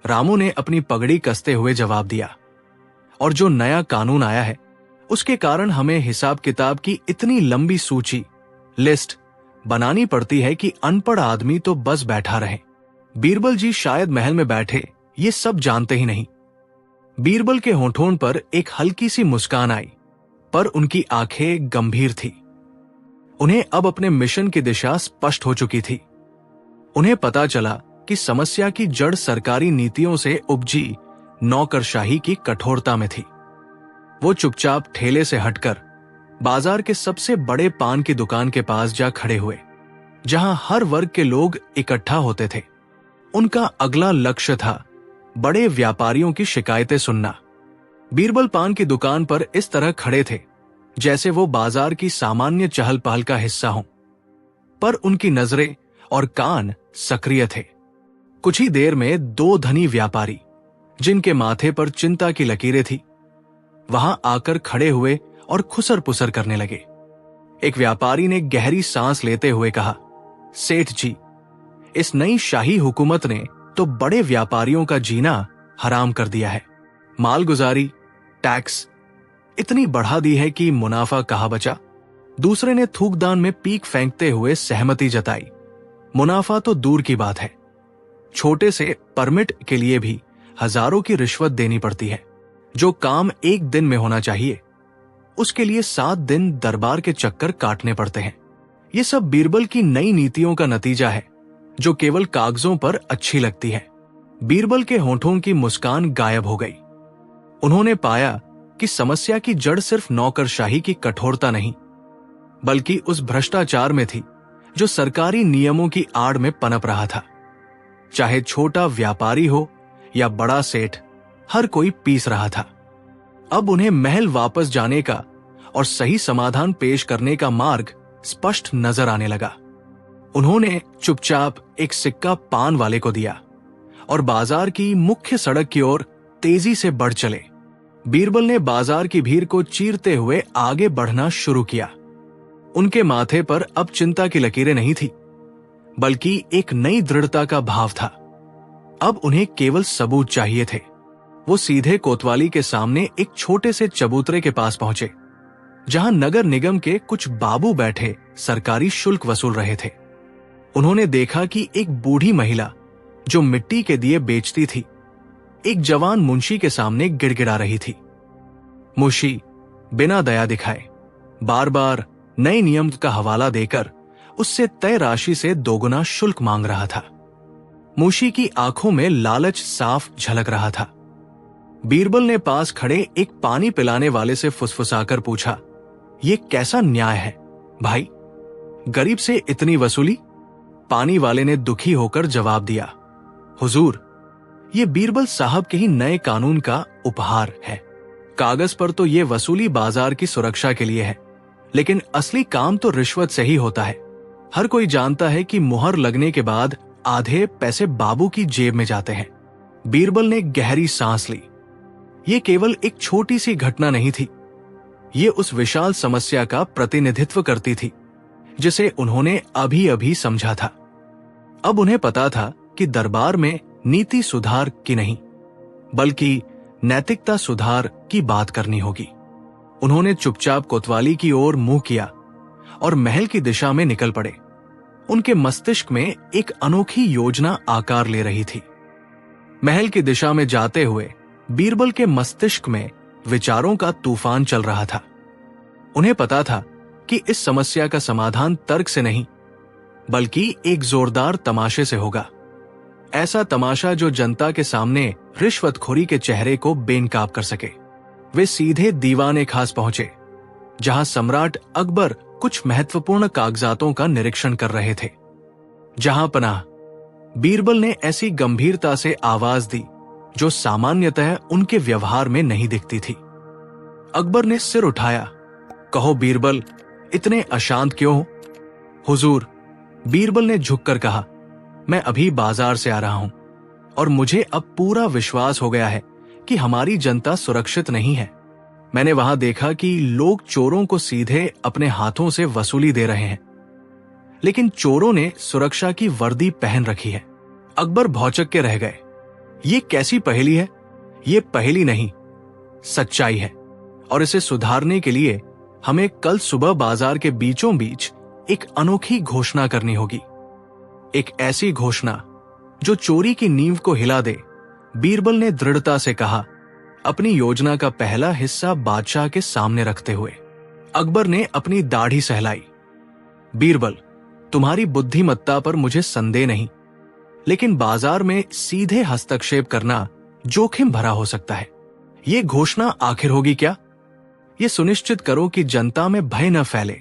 रामू ने अपनी पगड़ी कसते हुए जवाब दिया, और जो नया कानून आया है उसके कारण हमें हिसाब किताब की इतनी लंबी सूची, लिस्ट बनानी पड़ती है कि अनपढ़ आदमी तो बस बैठा रहे। बीरबल जी शायद महल में बैठे ये सब जानते ही नहीं। बीरबल के होठों पर एक हल्की सी मुस्कान आई, पर उनकी आंखें गंभीर थी। उन्हें अब अपने मिशन की दिशा स्पष्ट हो चुकी थी। उन्हें पता चला कि समस्या की जड़ सरकारी नीतियों से उपजी नौकरशाही की कठोरता में थी। वो चुपचाप ठेले से हटकर बाजार के सबसे बड़े पान की दुकान के पास जा खड़े हुए, जहां हर वर्ग के लोग इकट्ठा होते थे। उनका अगला लक्ष्य था बड़े व्यापारियों की शिकायतें सुनना। बीरबल पान की दुकान पर इस तरह खड़े थे जैसे वो बाजार की सामान्य चहल पहल का हिस्सा हों, पर उनकी नजरें और कान सक्रिय थे। कुछ ही देर में दो धनी व्यापारी, जिनके माथे पर चिंता की लकीरें थी, वहां आकर खड़े हुए और खुसर पुसर करने लगे। एक व्यापारी ने गहरी सांस लेते हुए कहा, सेठ जी, इस नई शाही हुकूमत ने तो बड़े व्यापारियों का जीना हराम कर दिया है। मालगुजारी, टैक्स इतनी बढ़ा दी है कि मुनाफा कहाँ बचा। दूसरे ने थूकदान में पीक फेंकते हुए सहमति जताई। मुनाफा तो दूर की बात है, छोटे से परमिट के लिए भी हजारों की रिश्वत देनी पड़ती है। जो काम एक दिन में होना चाहिए, उसके लिए 7 दिन दरबार के चक्कर काटने पड़ते हैं। ये सब बीरबल की नई नीतियों का नतीजा है, जो केवल कागजों पर अच्छी लगती है। बीरबल के होठों की मुस्कान गायब हो गई। उन्होंने पाया कि समस्या की जड़ सिर्फ नौकरशाही की कठोरता नहीं, बल्कि उस भ्रष्टाचार में थी जो सरकारी नियमों की आड़ में पनप रहा था। चाहे छोटा व्यापारी हो या बड़ा सेठ, हर कोई पीस रहा था। अब उन्हें महल वापस जाने का और सही समाधान पेश करने का मार्ग स्पष्ट नजर आने लगा। उन्होंने चुपचाप एक सिक्का पान वाले को दिया और बाजार की मुख्य सड़क की ओर तेजी से बढ़ चले। बीरबल ने बाजार की भीड़ को चीरते हुए आगे बढ़ना शुरू किया। उनके माथे पर अब चिंता की लकीरें नहीं थी, बल्कि एक नई दृढ़ता का भाव था। अब उन्हें केवल सबूत चाहिए थे। वो सीधे कोतवाली के सामने एक छोटे से चबूतरे के पास पहुंचे, जहां नगर निगम के कुछ बाबू बैठे सरकारी शुल्क वसूल रहे थे। उन्होंने देखा कि एक बूढ़ी महिला जो मिट्टी के दिए बेचती थी, एक जवान मुंशी के सामने गिड़गिड़ा रही थी। मुंशी बिना दया दिखाए बार बार नए नियम का हवाला देकर उससे तय राशि से दोगुना शुल्क मांग रहा था। मुंशी की आंखों में लालच साफ झलक रहा था। बीरबल ने पास खड़े एक पानी पिलाने वाले से फुसफुसाकर पूछा, ये कैसा न्याय है भाई, गरीब से इतनी वसूली? पानी वाले ने दुखी होकर जवाब दिया, हुजूर, ये बीरबल साहब के ही नए कानून का उपहार है। कागज पर तो ये वसूली बाजार की सुरक्षा के लिए है, लेकिन असली काम तो रिश्वत से ही होता है। हर कोई जानता है कि मुहर लगने के बाद आधे पैसे बाबू की जेब में जाते हैं। बीरबल ने गहरी सांस ली। ये केवल एक छोटी सी घटना नहीं थी, ये उस विशाल समस्या का प्रतिनिधित्व करती थी जिसे उन्होंने अभी अभी समझा था। अब उन्हें पता था कि दरबार में नीति सुधार की नहीं, बल्कि नैतिकता सुधार की बात करनी होगी। उन्होंने चुपचाप कोतवाली की ओर मुंह किया और महल की दिशा में निकल पड़े। उनके मस्तिष्क में एक अनोखी योजना आकार ले रही थी। महल की दिशा में जाते हुए बीरबल के मस्तिष्क में विचारों का तूफान चल रहा था। उन्हें पता था कि इस समस्या का समाधान तर्क से नहीं बल्कि एक जोरदार तमाशे से होगा। ऐसा तमाशा जो जनता के सामने रिश्वतखोरी के चेहरे को बेनकाब कर सके। वे सीधे दीवाने खास पहुंचे, जहां सम्राट अकबर कुछ महत्वपूर्ण कागजातों का निरीक्षण कर रहे थे। जहां पनाह बीरबल ने ऐसी गंभीरता से आवाज दी जो सामान्यतः उनके व्यवहार में नहीं दिखती थी। अकबर ने सिर उठाया। कहो बीरबल, इतने अशांत क्यों हो? हुजूर, बीरबल ने झुककर कहा, मैं अभी बाजार से आ रहा हूं और मुझे अब पूरा विश्वास हो गया है कि हमारी जनता सुरक्षित नहीं है। मैंने वहां देखा कि लोग चोरों को सीधे अपने हाथों से वसूली दे रहे हैं, लेकिन चोरों ने सुरक्षा की वर्दी पहन रखी है। अकबर भौचक के रह गए। ये कैसी पहेली है? ये पहेली नहीं, सच्चाई है, और इसे सुधारने के लिए हमें कल सुबह बाजार के बीचों बीच एक अनोखी घोषणा करनी होगी। एक ऐसी घोषणा जो चोरी की नींव को हिला दे। बीरबल ने दृढ़ता से कहा, अपनी योजना का पहला हिस्सा बादशाह के सामने रखते हुए। अकबर ने अपनी दाढ़ी सहलाई। बीरबल, तुम्हारी बुद्धिमत्ता पर मुझे संदेह नहीं, लेकिन बाजार में सीधे हस्तक्षेप करना जोखिम भरा हो सकता है। ये घोषणा आखिर होगी क्या? ये सुनिश्चित करो कि जनता में भय न फैले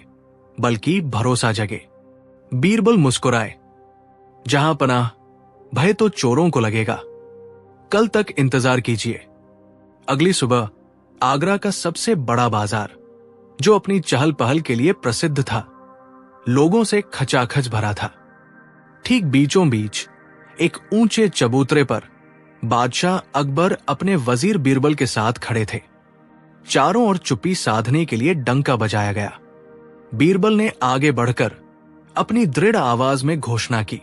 बल्कि भरोसा जगे। बीरबल मुस्कुराए। जहां पनाह, भय तो चोरों को लगेगा। कल तक इंतजार कीजिए। अगली सुबह आगरा का सबसे बड़ा बाजार, जो अपनी चहल पहल के लिए प्रसिद्ध था, लोगों से खचाखच भरा था। ठीक बीचों बीच एक ऊंचे चबूतरे पर बादशाह अकबर अपने वजीर बीरबल के साथ खड़े थे। चारों ओर चुप्पी साधने के लिए डंका बजाया गया। बीरबल ने आगे बढ़कर अपनी दृढ़ आवाज में घोषणा की,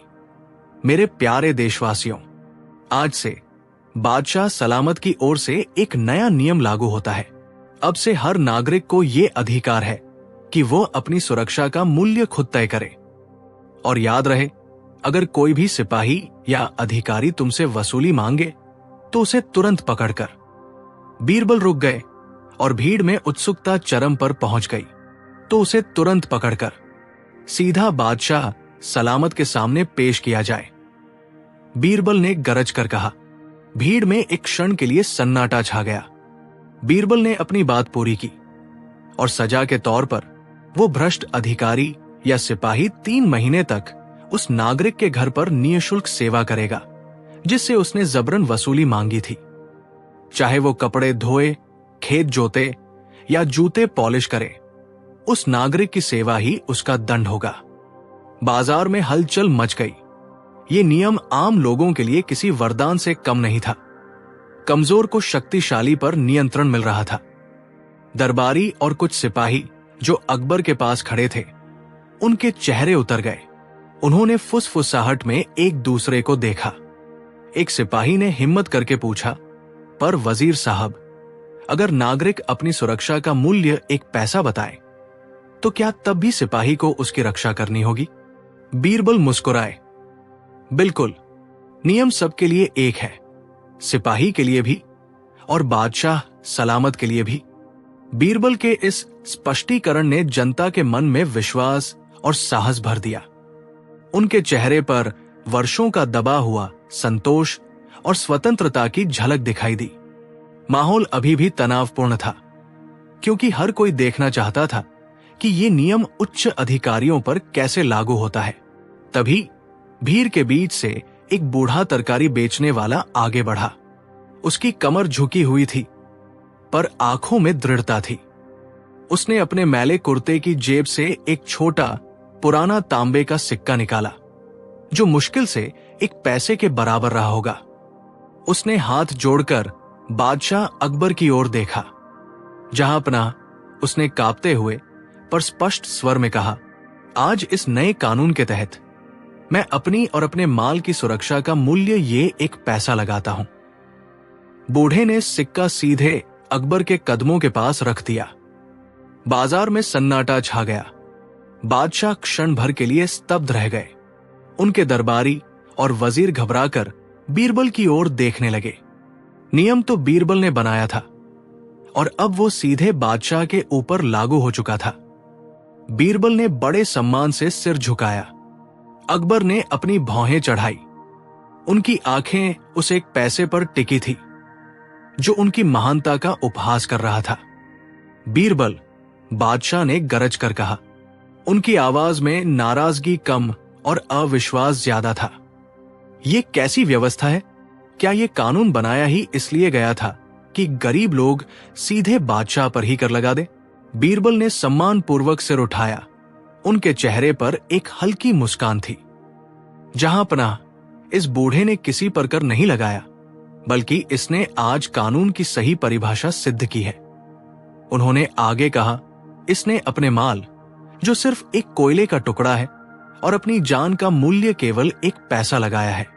मेरे प्यारे देशवासियों, आज से बादशाह सलामत की ओर से एक नया नियम लागू होता है। अब से हर नागरिक को यह अधिकार है कि वो अपनी सुरक्षा का मूल्य खुद तय करे। और याद रहे, अगर कोई भी सिपाही या अधिकारी तुमसे वसूली मांगे तो उसे तुरंत पकड़कर। बीरबल रुक गए और भीड़ में उत्सुकता चरम पर पहुंच गई। तो उसे तुरंत पकड़कर सीधा बादशाह सलामत के सामने पेश किया जाए। बीरबल ने गरज कर कहा। भीड़ में एक क्षण के लिए सन्नाटा छा गया। बीरबल ने अपनी बात पूरी की और सजा के तौर पर वो भ्रष्ट अधिकारी या सिपाही 3 महीने तक उस नागरिक के घर पर निःशुल्क सेवा करेगा जिससे उसने जबरन वसूली मांगी थी। चाहे वो कपड़े धोए, खेत जोते या जूते पॉलिश करे, उस नागरिक की सेवा ही उसका दंड होगा। बाजार में हलचल मच गई। ये नियम आम लोगों के लिए किसी वरदान से कम नहीं था। कमजोर को शक्तिशाली पर नियंत्रण मिल रहा था। दरबारी और कुछ सिपाही जो अकबर के पास खड़े थे, उनके चेहरे उतर गए। उन्होंने फुसफुसाहट में एक दूसरे को देखा। एक सिपाही ने हिम्मत करके पूछा, पर वजीर साहब, अगर नागरिक अपनी सुरक्षा का मूल्य एक पैसा बताए तो क्या तब भी सिपाही को उसकी रक्षा करनी होगी? बीरबल मुस्कुराए। बिल्कुल, नियम सबके लिए एक है, सिपाही के लिए भी और बादशाह सलामत के लिए भी। बीरबल के इस स्पष्टीकरण ने जनता के मन में विश्वास और साहस भर दिया। उनके चेहरे पर वर्षों का दबा हुआ संतोष और स्वतंत्रता की झलक दिखाई दी। माहौल अभी भी तनावपूर्ण था, क्योंकि हर कोई देखना चाहता था कि ये नियम उच्च अधिकारियों पर कैसे लागू होता है। तभी भीड़ के बीच से एक बूढ़ा तरकारी बेचने वाला आगे बढ़ा। उसकी कमर झुकी हुई थी, पर आंखों में दृढ़ता थी। उसने अपने मैले कुर्ते की जेब से एक छोटा पुराना तांबे का सिक्का निकाला, जो मुश्किल से एक पैसे के बराबर रहा होगा। उसने हाथ जोड़कर बादशाह अकबर की ओर देखा। जहां पनाह, उसने कांपते हुए पर स्पष्ट स्वर में कहा, आज इस नए कानून के तहत मैं अपनी और अपने माल की सुरक्षा का मूल्य ये एक पैसा लगाता हूं। बूढ़े ने सिक्का सीधे अकबर के कदमों के पास रख दिया। बाजार में सन्नाटा छा गया। बादशाह क्षण भर के लिए स्तब्ध रह गए। उनके दरबारी और वजीर घबराकर बीरबल की ओर देखने लगे। नियम तो बीरबल ने बनाया था और अब वो सीधे बादशाह के ऊपर लागू हो चुका था। बीरबल ने बड़े सम्मान से सिर झुकाया। अकबर ने अपनी भौहें चढ़ाई। उनकी आंखें उस एक पैसे पर टिकी थी जो उनकी महानता का उपहास कर रहा था। बीरबल, बादशाह ने गरज कर कहा। उनकी आवाज में नाराजगी कम और अविश्वास ज्यादा था। ये कैसी व्यवस्था है? क्या ये कानून बनाया ही इसलिए गया था कि गरीब लोग सीधे बादशाह पर ही कर लगा दे? बीरबल ने सम्मानपूर्वक सिर उठाया। उनके चेहरे पर एक हल्की मुस्कान थी। जहां पनाह, इस बूढ़े ने किसी पर कर नहीं लगाया, बल्कि इसने आज कानून की सही परिभाषा सिद्ध की है। उन्होंने आगे कहा, इसने अपने माल, जो सिर्फ एक कोयले का टुकड़ा है, और अपनी जान का मूल्य केवल एक पैसा लगाया है।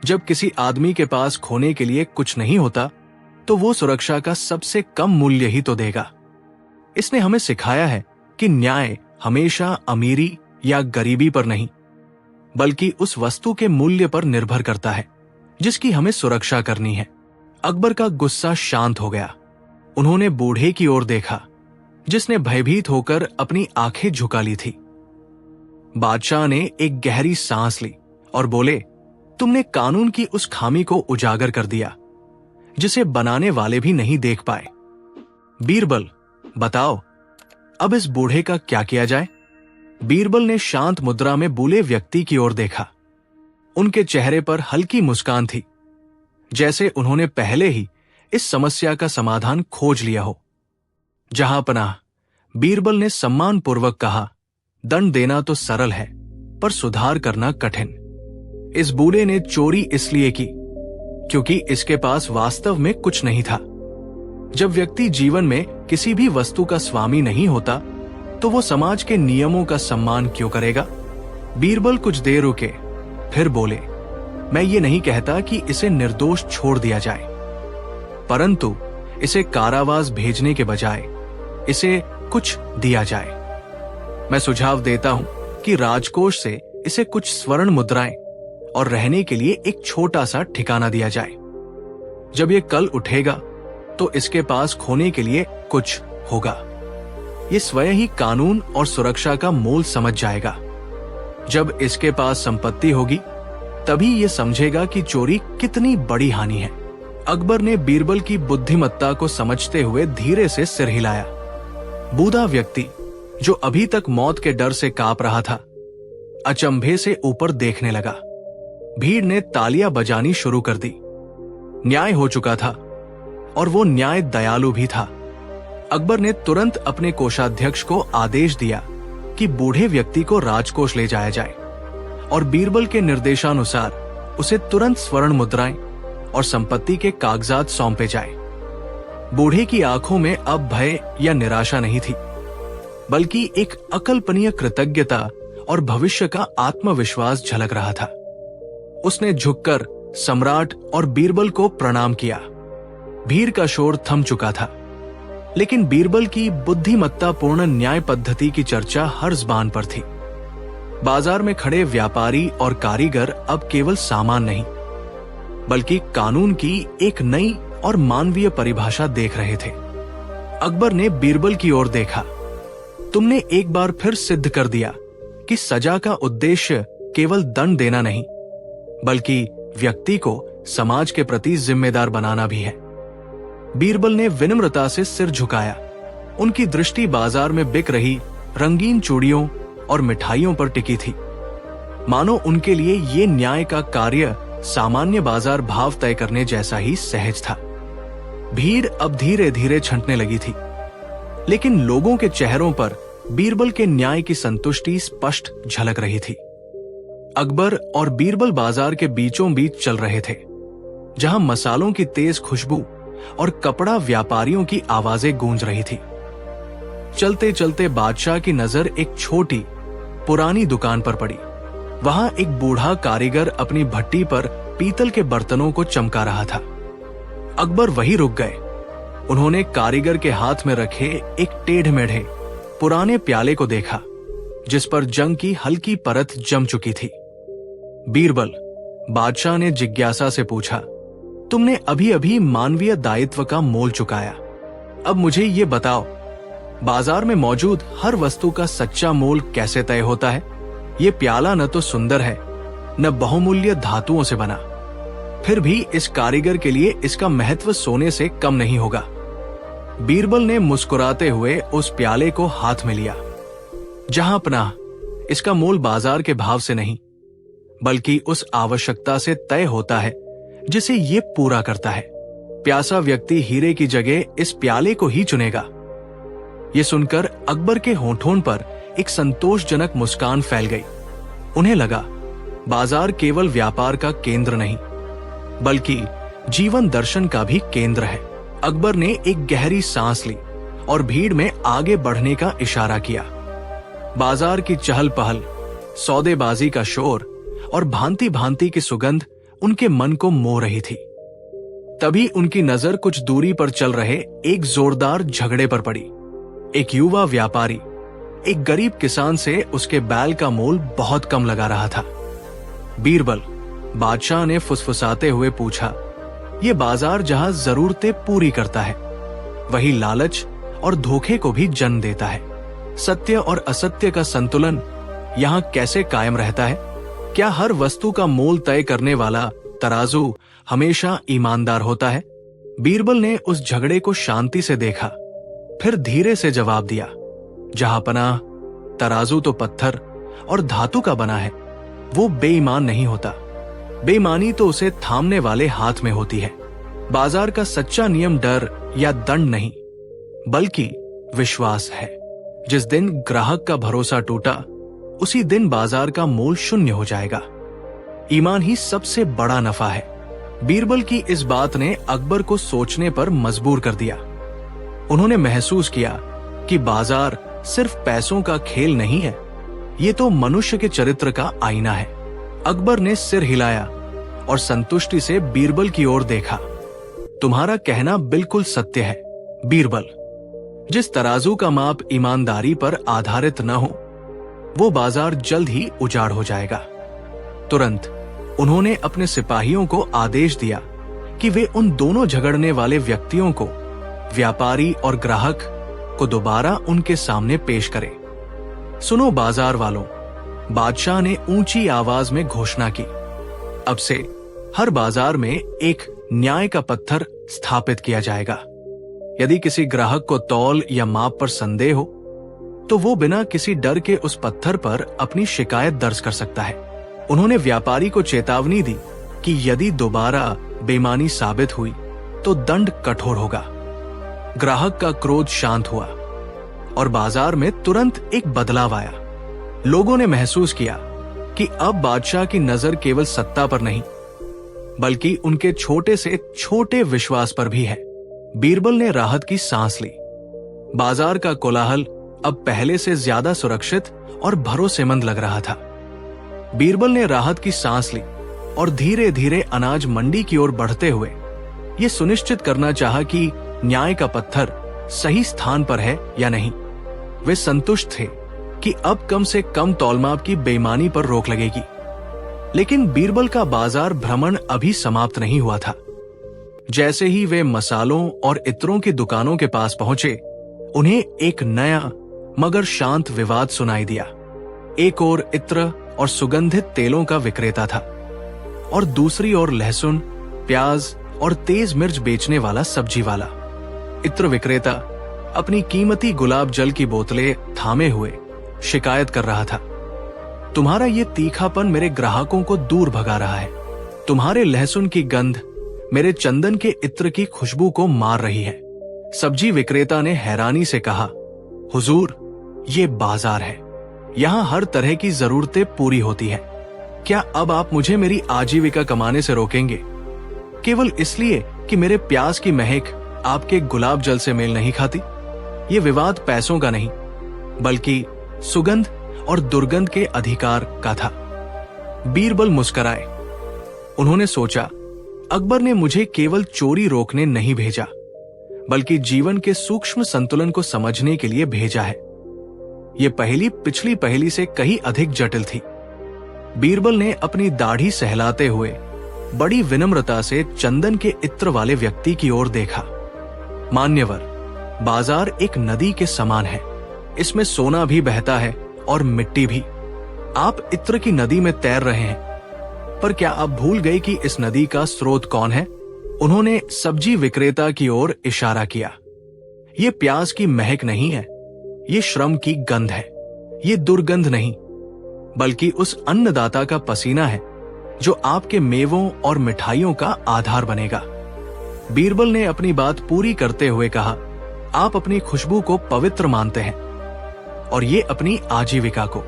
जब किसी आदमी के पास खोने के लिए कुछ नहीं होता, तो वो सुरक्षा का सबसे कम मूल्य ही तो देगा। इसने हमें सिखाया है कि न्याय हमेशा अमीरी या गरीबी पर नहीं, बल्कि उस वस्तु के मूल्य पर निर्भर करता है जिसकी हमें सुरक्षा करनी है। अकबर का गुस्सा शांत हो गया। उन्होंने बूढ़े की ओर देखा, जिसने भयभीत होकर अपनी आंखें झुका ली थी। बादशाह ने एक गहरी सांस ली और बोले, तुमने कानून की उस खामी को उजागर कर दिया जिसे बनाने वाले भी नहीं देख पाए। बीरबल, बताओ, अब इस बूढ़े का क्या किया जाए? बीरबल ने शांत मुद्रा में बूले व्यक्ति की ओर देखा। उनके चेहरे पर हल्की मुस्कान थी, जैसे उन्होंने पहले ही इस समस्या का समाधान खोज लिया हो। जहां पनाह, बीरबल ने सम्मानपूर्वक कहा, दंड देना तो सरल है, पर सुधार करना कठिन। इस बूढ़े ने चोरी इसलिए की क्योंकि इसके पास वास्तव में कुछ नहीं था। जब व्यक्ति जीवन में किसी भी वस्तु का स्वामी नहीं होता, तो वो समाज के नियमों का सम्मान क्यों करेगा? बीरबल कुछ देर रुके, फिर बोले, मैं ये नहीं कहता कि इसे निर्दोष छोड़ दिया जाए, परंतु इसे कारावास भेजने के बजाय इसे कुछ दिया जाए। मैं सुझाव देता हूं कि राजकोष से इसे कुछ स्वर्ण मुद्राएं और रहने के लिए एक छोटा सा ठिकाना दिया जाए। जब ये कल उठेगा तो इसके पास खोने के लिए कुछ होगा। ये स्वयं ही कानून और सुरक्षा का मोल समझ जाएगा। जब इसके पास संपत्ति होगी, तभी ये समझेगा कि चोरी कितनी बड़ी हानि है। अकबर ने बीरबल की बुद्धिमत्ता को समझते हुए धीरे से सिर हिलाया। बूढ़ा व्यक्ति, जो अभी तक मौत के डर से कांप रहा था, अचंभे से ऊपर देखने लगा। भीड़ ने तालियां बजानी शुरू कर दी। न्याय हो चुका था, और वो न्याय दयालु भी था। अकबर ने तुरंत अपने कोषाध्यक्ष को आदेश दिया कि बूढ़े व्यक्ति को राजकोष ले जाया जाए, और बीरबल के निर्देशानुसार उसे तुरंत स्वर्ण मुद्राएं और संपत्ति के कागजात सौंपे जाए। बूढ़े की आंखों में अब भय या निराशा नहीं थी, बल्कि एक अकल्पनीय कृतज्ञता और भविष्य का आत्मविश्वास झलक रहा था। उसने झुककर सम्राट और बीरबल को प्रणाम किया। भीड़ का शोर थम चुका था, लेकिन बीरबल की बुद्धिमत्तापूर्ण न्याय पद्धति की चर्चा हर ज़बान पर थी। बाजार में खड़े व्यापारी और कारीगर अब केवल सामान नहीं, बल्कि कानून की एक नई और मानवीय परिभाषा देख रहे थे। अकबर ने बीरबल की ओर देखा। तुमने एक बार फिर सिद्ध कर दिया कि सजा का उद्देश्य केवल दंड देना नहीं, बल्कि व्यक्ति को समाज के प्रति जिम्मेदार बनाना भी है। बीरबल ने विनम्रता से सिर झुकाया। उनकी दृष्टि बाजार में बिक रही रंगीन चूड़ियों और मिठाइयों पर टिकी थी, मानो उनके लिए ये न्याय का कार्य सामान्य बाजार भाव तय करने जैसा ही सहज था। भीड़ अब धीरे धीरे छंटने लगी थी, लेकिन लोगों के चेहरों पर बीरबल के न्याय की संतुष्टि स्पष्ट झलक रही थी। अकबर और बीरबल बाजार के बीचों बीच चल रहे थे, जहां मसालों की तेज खुशबू और कपड़ा व्यापारियों की आवाजें गूंज रही थी। चलते चलते बादशाह की नजर एक छोटी पुरानी दुकान पर पड़ी। वहां एक बूढ़ा कारीगर अपनी भट्टी पर पीतल के बर्तनों को चमका रहा था। अकबर वहीं रुक गए। उन्होंने कारीगर के हाथ में रखे एक टेढ़ मेढ़े पुराने प्याले को देखा, जिस पर जंग की हल्की परत जम चुकी थी। बीरबल, बादशाह ने जिज्ञासा से पूछा, तुमने अभी अभी मानवीय दायित्व का मोल चुकाया, अब मुझे ये बताओ, बाजार में मौजूद हर वस्तु का सच्चा मोल कैसे तय होता है? ये प्याला न तो सुंदर है, न बहुमूल्य धातुओं से बना, फिर भी इस कारीगर के लिए इसका महत्व सोने से कम नहीं होगा। बीरबल ने मुस्कुराते हुए उस प्याले को हाथ में लिया। जहां पनाह, इसका मोल बाजार के भाव से नहीं, बल्कि उस आवश्यकता से तय होता है जिसे ये पूरा करता है। प्यासा व्यक्ति हीरे की जगह इस प्याले को ही चुनेगा। ये सुनकर अकबर के होठों पर एक संतोषजनक मुस्कान फैल गई। उन्हें लगा, बाजार केवल व्यापार का केंद्र नहीं, बल्कि जीवन दर्शन का भी केंद्र है। अकबर ने एक गहरी सांस ली और भीड़ में आगे बढ़ने का इशारा किया। बाजार की चहल पहल, सौदेबाजी का शोर और भांति भांति की सुगंध उनके मन को मोह रही थी। तभी उनकी नजर कुछ दूरी पर चल रहे एक जोरदार झगड़े पर पड़ी। एक युवा व्यापारी एक गरीब किसान से उसके बैल का मोल बहुत कम लगा रहा था। बीरबल, बादशाह ने फुसफुसाते हुए पूछा, ये बाजार जहां जरूरतें पूरी करता है, वही लालच और धोखे को भी जन्म देता है। सत्य और असत्य का संतुलन यहाँ कैसे कायम रहता है? क्या हर वस्तु का मोल तय करने वाला तराजू हमेशा ईमानदार होता है? बीरबल ने उस झगड़े को शांति से देखा, फिर धीरे से जवाब दिया, जहां पनाह, तराजू तो पत्थर और धातु का बना है, वो बेईमान नहीं होता। बेईमानी तो उसे थामने वाले हाथ में होती है। बाजार का सच्चा नियम डर या दंड नहीं, बल्कि विश्वास है। जिस दिन ग्राहक का भरोसा टूटा, उसी दिन बाजार का मोल शून्य हो जाएगा। ईमान ही सबसे बड़ा नफा है। बीरबल की इस बात ने अकबर को सोचने पर मजबूर कर दिया। उन्होंने महसूस किया कि बाजार सिर्फ पैसों का खेल नहीं है, ये तो मनुष्य के चरित्र का आईना है। अकबर ने सिर हिलाया और संतुष्टि से बीरबल की ओर देखा। तुम्हारा कहना बिल्कुल सत्य है बीरबल। जिस तराजू का माप ईमानदारी पर आधारित न हो, वो बाजार जल्द ही उजाड़ हो जाएगा। तुरंत उन्होंने अपने सिपाहियों को आदेश दिया कि वे उन दोनों झगड़ने वाले व्यक्तियों को, व्यापारी और ग्राहक को, दोबारा उनके सामने पेश करें। सुनो बाजार वालों, बादशाह ने ऊंची आवाज में घोषणा की, अब से हर बाजार में एक न्याय का पत्थर स्थापित किया जाएगा। यदि किसी ग्राहक को तौल या माप पर संदेह हो, तो वो बिना किसी डर के उस पत्थर पर अपनी शिकायत दर्ज कर सकता है। उन्होंने व्यापारी को चेतावनी दी कि यदि दोबारा बेईमानी साबित हुई तो दंड कठोर होगा। ग्राहक का क्रोध शांत हुआ और बाजार में तुरंत एक बदलाव आया। लोगों ने महसूस किया कि अब बादशाह की नजर केवल सत्ता पर नहीं, बल्कि उनके छोटे से छोटे विश्वास पर भी है। बीरबल ने राहत की सांस ली। बाजार का कोलाहल अब पहले से ज्यादा सुरक्षित और भरोसेमंद लग रहा था। बीरबल ने राहत की सांस ली और धीरे धीरे अनाज मंडी की ओर बढ़ते हुए ये सुनिश्चित करना चाहा कि न्याय का पत्थर सही स्थान पर है या नहीं। वे संतुष्ट थे कि अब कम से कम तौलमाप की बेईमानी पर रोक लगेगी। लेकिन बीरबल का बाजार भ्रमण अभी समाप्त नहीं हुआ था। जैसे ही वे मसालों और इत्रों की दुकानों के पास पहुंचे, उन्हें एक नया मगर शांत विवाद सुनाई दिया। एक ओर इत्र और सुगंधित तेलों का विक्रेता था और दूसरी ओर लहसुन, प्याज और तेज मिर्च बेचने वाला सब्जी वाला। इत्र विक्रेता अपनी कीमती गुलाब जल की बोतलें थामे हुए शिकायत कर रहा था, तुम्हारा ये तीखापन मेरे ग्राहकों को दूर भगा रहा है। तुम्हारे लहसुन की गंध मेरे चंदन के इत्र की खुशबू को मार रही है। सब्जी विक्रेता ने हैरानी से कहा, हुजूर, ये बाजार है, यहाँ हर तरह की जरूरतें पूरी होती है। क्या अब आप मुझे मेरी आजीविका कमाने से रोकेंगे, केवल इसलिए कि मेरे प्याज की महक आपके गुलाब जल से मेल नहीं खाती? ये विवाद पैसों का नहीं, बल्कि सुगंध और दुर्गंध के अधिकार का था। बीरबल मुस्कुराए। उन्होंने सोचा, अकबर ने मुझे केवल चोरी रोकने नहीं भेजा, बल्कि जीवन के सूक्ष्म संतुलन को समझने के लिए भेजा है। ये पहेली पिछली पहेली से कहीं अधिक जटिल थी। बीरबल ने अपनी दाढ़ी सहलाते हुए बड़ी विनम्रता से चंदन के इत्र वाले व्यक्ति की ओर देखा। मान्यवर, बाजार एक नदी के समान है। इसमें सोना भी बहता है और मिट्टी भी। आप इत्र की नदी में तैर रहे हैं, पर क्या आप भूल गए कि इस नदी का स्रोत कौन है? उन्होंने सब्जी विक्रेता की ओर इशारा किया। ये प्याज की महक नहीं है, ये श्रम की गंध है। ये दुर्गंध नहीं, बल्कि उस अन्नदाता का पसीना है जो आपके मेवों और मिठाइयों का आधार बनेगा। बीरबल ने अपनी बात पूरी करते हुए कहा, आप अपनी खुशबू को पवित्र मानते हैं और ये अपनी आजीविका को।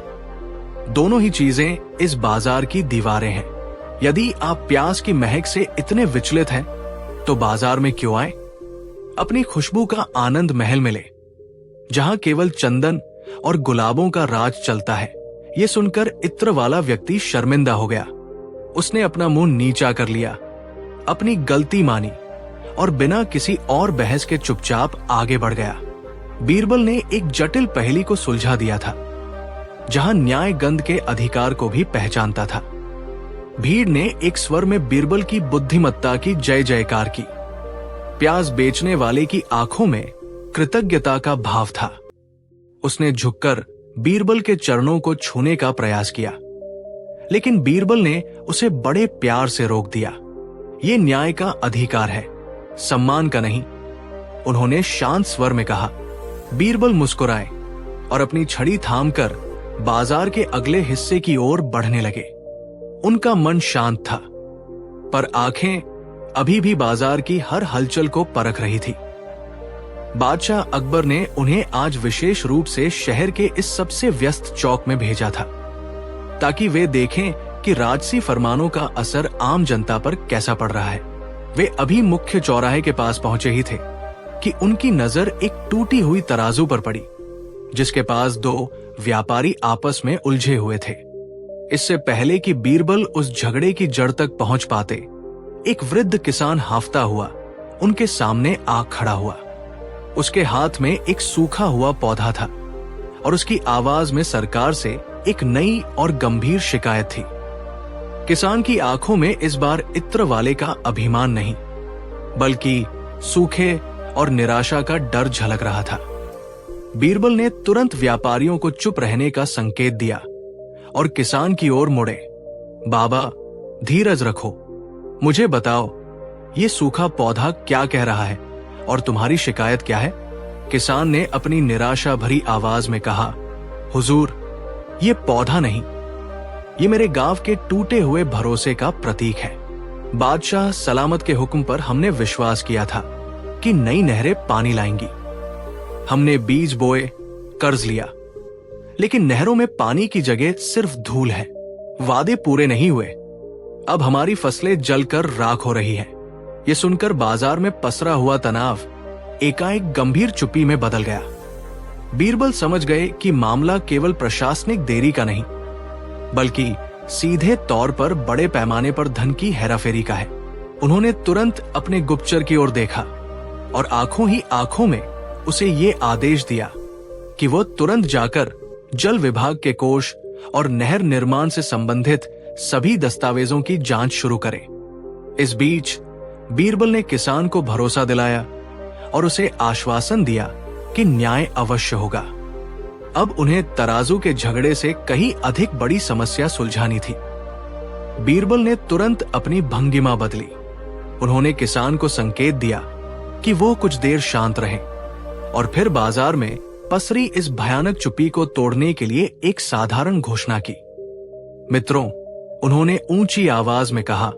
दोनों ही चीजें इस बाजार की दीवारें हैं। यदि आप प्याज की महक से इतने विचलित हैं, तो बाजार में क्यों आए? अपनी खुशबू का आनंद महल में ले, जहां केवल चंदन और गुलाबों का राज चलता है। यह सुनकर इत्र वाला व्यक्ति शर्मिंदा हो गया। उसने अपना मुंह नीचा कर लिया, अपनी गलती मानी और बिना किसी और बहस के चुपचाप आगे बढ़ गया। बीरबल ने एक जटिल पहेली को सुलझा दिया था, जहां न्याय गंध के अधिकार को भी पहचानता था। भीड़ ने एक स्वर में बीरबल की बुद्धिमत्ता की जय जयकार की। प्याज बेचने वाले की आंखों में कृतज्ञता का भाव था। उसने झुककर बीरबल के चरणों को छूने का प्रयास किया, लेकिन बीरबल ने उसे बड़े प्यार से रोक दिया। ये न्याय का अधिकार है, सम्मान का नहीं, उन्होंने शांत स्वर में कहा। बीरबल मुस्कुराए और अपनी छड़ी थामकर बाजार के अगले हिस्से की ओर बढ़ने लगे। उनका मन शांत था, पर आंखें अभी भी बाजार की हर हलचल को परख रही थी। बादशाह अकबर ने उन्हें आज विशेष रूप से शहर के इस सबसे व्यस्त चौक में भेजा था, ताकि वे देखें कि राजसी फरमानों का असर आम जनता पर कैसा पड़ रहा है। वे अभी मुख्य चौराहे के पास पहुंचे ही थे कि उनकी नजर एक टूटी हुई तराजू पर पड़ी, जिसके पास दो व्यापारी आपस में उलझे हुए थे। इससे पहले कि बीरबल उस झगड़े की जड़ तक पहुंच पाते, एक वृद्ध किसान हांफता हुआ उनके सामने आ खड़ा हुआ। उसके हाथ में एक सूखा हुआ पौधा था और उसकी आवाज में सरकार से एक नई और गंभीर शिकायत थी। किसान की आंखों में इस बार इत्र वाले का अभिमान नहीं, बल्कि सूखे और निराशा का डर झलक रहा था। बीरबल ने तुरंत व्यापारियों को चुप रहने का संकेत दिया और किसान की ओर मुड़े। बाबा, धीरज रखो, मुझे बताओ, ये सूखा पौधा क्या कह रहा है और तुम्हारी शिकायत क्या है? किसान ने अपनी निराशा भरी आवाज में कहा, हुजूर, ये पौधा नहीं, ये मेरे गांव के टूटे हुए भरोसे का प्रतीक है। बादशाह सलामत के हुक्म पर हमने विश्वास किया था कि नई नहरें पानी लाएंगी। हमने बीज बोए, कर्ज लिया, लेकिन नहरों में पानी की जगह सिर्फ धूल है। वादे पूरे नहीं हुए। अब हमारी फसलें जलकर राख हो रही हैं। ये सुनकर बाजार में पसरा हुआ तनाव एकाएक गंभीर चुप्पी में बदल गया। बीरबल समझ गए कि मामला केवल प्रशासनिक देरी का नहीं, बल्कि सीधे तौर पर बड़े पैमाने पर धन की हेराफेरी का है। उन्होंने तुरंत अपने गुप्तचर की ओर देखा और आंखों ही आंखों में उसे ये आदेश दिया कि वो तुरंत जाकर जल विभाग के कोष और नहर निर्माण से संबंधित सभी दस्तावेजों की जांच शुरू करे। इस बीच बीरबल ने किसान को भरोसा दिलाया और उसे आश्वासन दिया कि न्याय अवश्य होगा। अब उन्हें तराजू के झगड़े से कहीं अधिक बड़ी समस्या सुलझानी थी। बीरबल ने तुरंत अपनी भंगिमा बदली। उन्होंने किसान को संकेत दिया कि वो कुछ देर शांत रहे और फिर बाजार में पसरी इस भयानक चुप्पी को तोड़ने के लिए एक साधारण घोषणा की। मित्रों, उन्होंने ऊंची आवाज में कहा,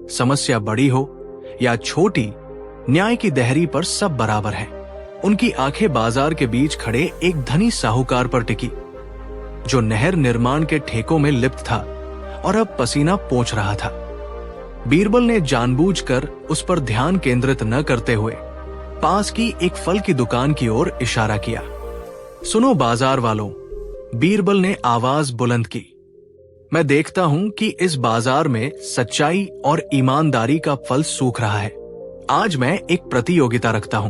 समस्या बड़ी हो या छोटी, न्याय की दहरी पर सब बराबर है। उनकी आंखें बाजार के बीच खड़े एक धनी साहूकार पर टिकी, जो नहर निर्माण के ठेकों में लिप्त था और अब पसीना पोंछ रहा था। बीरबल ने जानबूझकर उस पर ध्यान केंद्रित न करते हुए पास की एक फल की दुकान की ओर इशारा किया। सुनो बाजार वालों, बीरबल ने आवाज बुलंद की, मैं देखता हूं कि इस बाजार में सच्चाई और ईमानदारी का फल सूख रहा है। आज मैं एक प्रतियोगिता रखता हूं।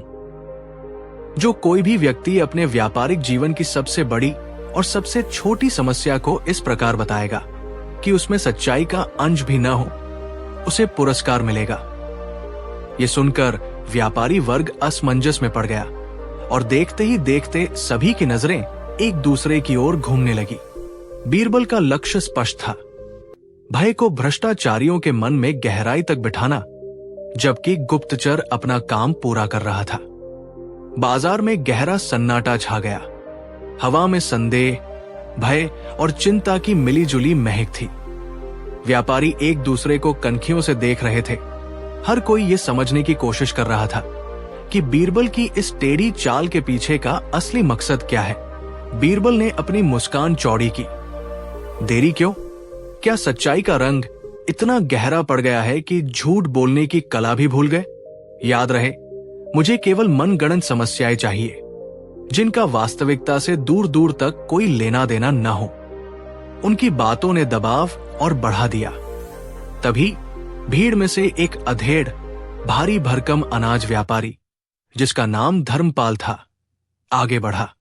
जो कोई भी व्यक्ति अपने व्यापारिक जीवन की सबसे बड़ी और सबसे छोटी समस्या को इस प्रकार बताएगा कि उसमें सच्चाई का अंश भी न हो, उसे पुरस्कार मिलेगा। ये सुनकर व्यापारी वर्ग असमंजस में पड़ गया और देखते ही देखते सभी की नजरें एक दूसरे की ओर घूमने लगी। बीरबल का लक्ष्य स्पष्ट था, भय को भ्रष्टाचारियों के मन में गहराई तक बिठाना, जबकि गुप्तचर अपना काम पूरा कर रहा था। बाजार में गहरा सन्नाटा छा गया। हवा में संदेह, भय और चिंता की मिलीजुली महक थी। व्यापारी एक दूसरे को कनखियों से देख रहे थे। हर कोई ये समझने की कोशिश कर रहा था कि बीरबल की इस टेढ़ी चाल के पीछे का असली मकसद क्या है। बीरबल ने अपनी मुस्कान चौड़ी की। देरी क्यों? क्या सच्चाई का रंग इतना गहरा पड़ गया है कि झूठ बोलने की कला भी भूल गए? याद रहे, मुझे केवल मनगढ़ंत समस्याएं चाहिए, जिनका वास्तविकता से दूर दूर तक कोई लेना देना न हो। उनकी बातों ने दबाव और बढ़ा दिया। तभी भीड़ में से एक अधेड़, भारी भरकम अनाज व्यापारी, जिसका नाम धर्मपाल था, आगे बढ़ा।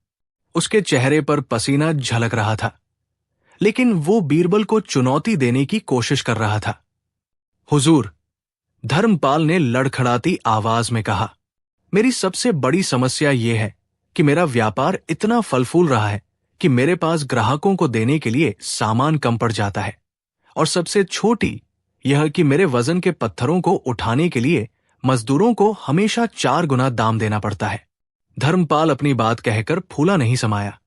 उसके चेहरे पर पसीना झलक रहा था, लेकिन वो बीरबल को चुनौती देने की कोशिश कर रहा था। हुजूर, धर्मपाल ने लड़खड़ाती आवाज में कहा, मेरी सबसे बड़ी समस्या यह है कि मेरा व्यापार इतना फल फूल रहा है कि मेरे पास ग्राहकों को देने के लिए सामान कम पड़ जाता है, और सबसे छोटी यह कि मेरे वजन के पत्थरों को उठाने के लिए मजदूरों को हमेशा 4 गुना दाम देना पड़ता है। धर्मपाल अपनी बात कहकर फूला नहीं समाया,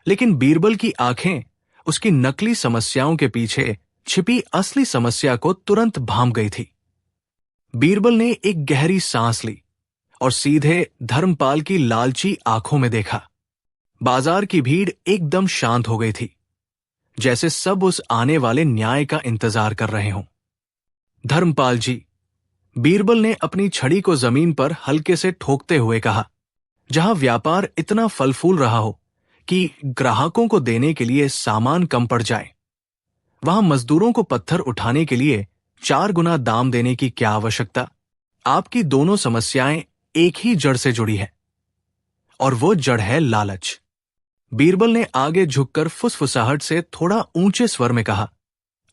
लेकिन बीरबल की आंखें उसकी नकली समस्याओं के पीछे छिपी असली समस्या को तुरंत भांप गई थी। बीरबल ने एक गहरी सांस ली और सीधे धर्मपाल की लालची आंखों में देखा। बाजार की भीड़ एकदम शांत हो गई थी, जैसे सब उस आने वाले न्याय का इंतजार कर रहे हों। धर्मपाल जी, बीरबल ने अपनी छड़ी को जमीन पर हल्के से ठोकते हुए कहा, जहां व्यापार इतना फल फूल रहा हो कि ग्राहकों को देने के लिए सामान कम पड़ जाए, वहां मजदूरों को पत्थर उठाने के लिए 4 गुना दाम देने की क्या आवश्यकता? आपकी दोनों समस्याएं एक ही जड़ से जुड़ी है, और वो जड़ है लालच। बीरबल ने आगे झुककर फुसफुसाहट से थोड़ा ऊंचे स्वर में कहा,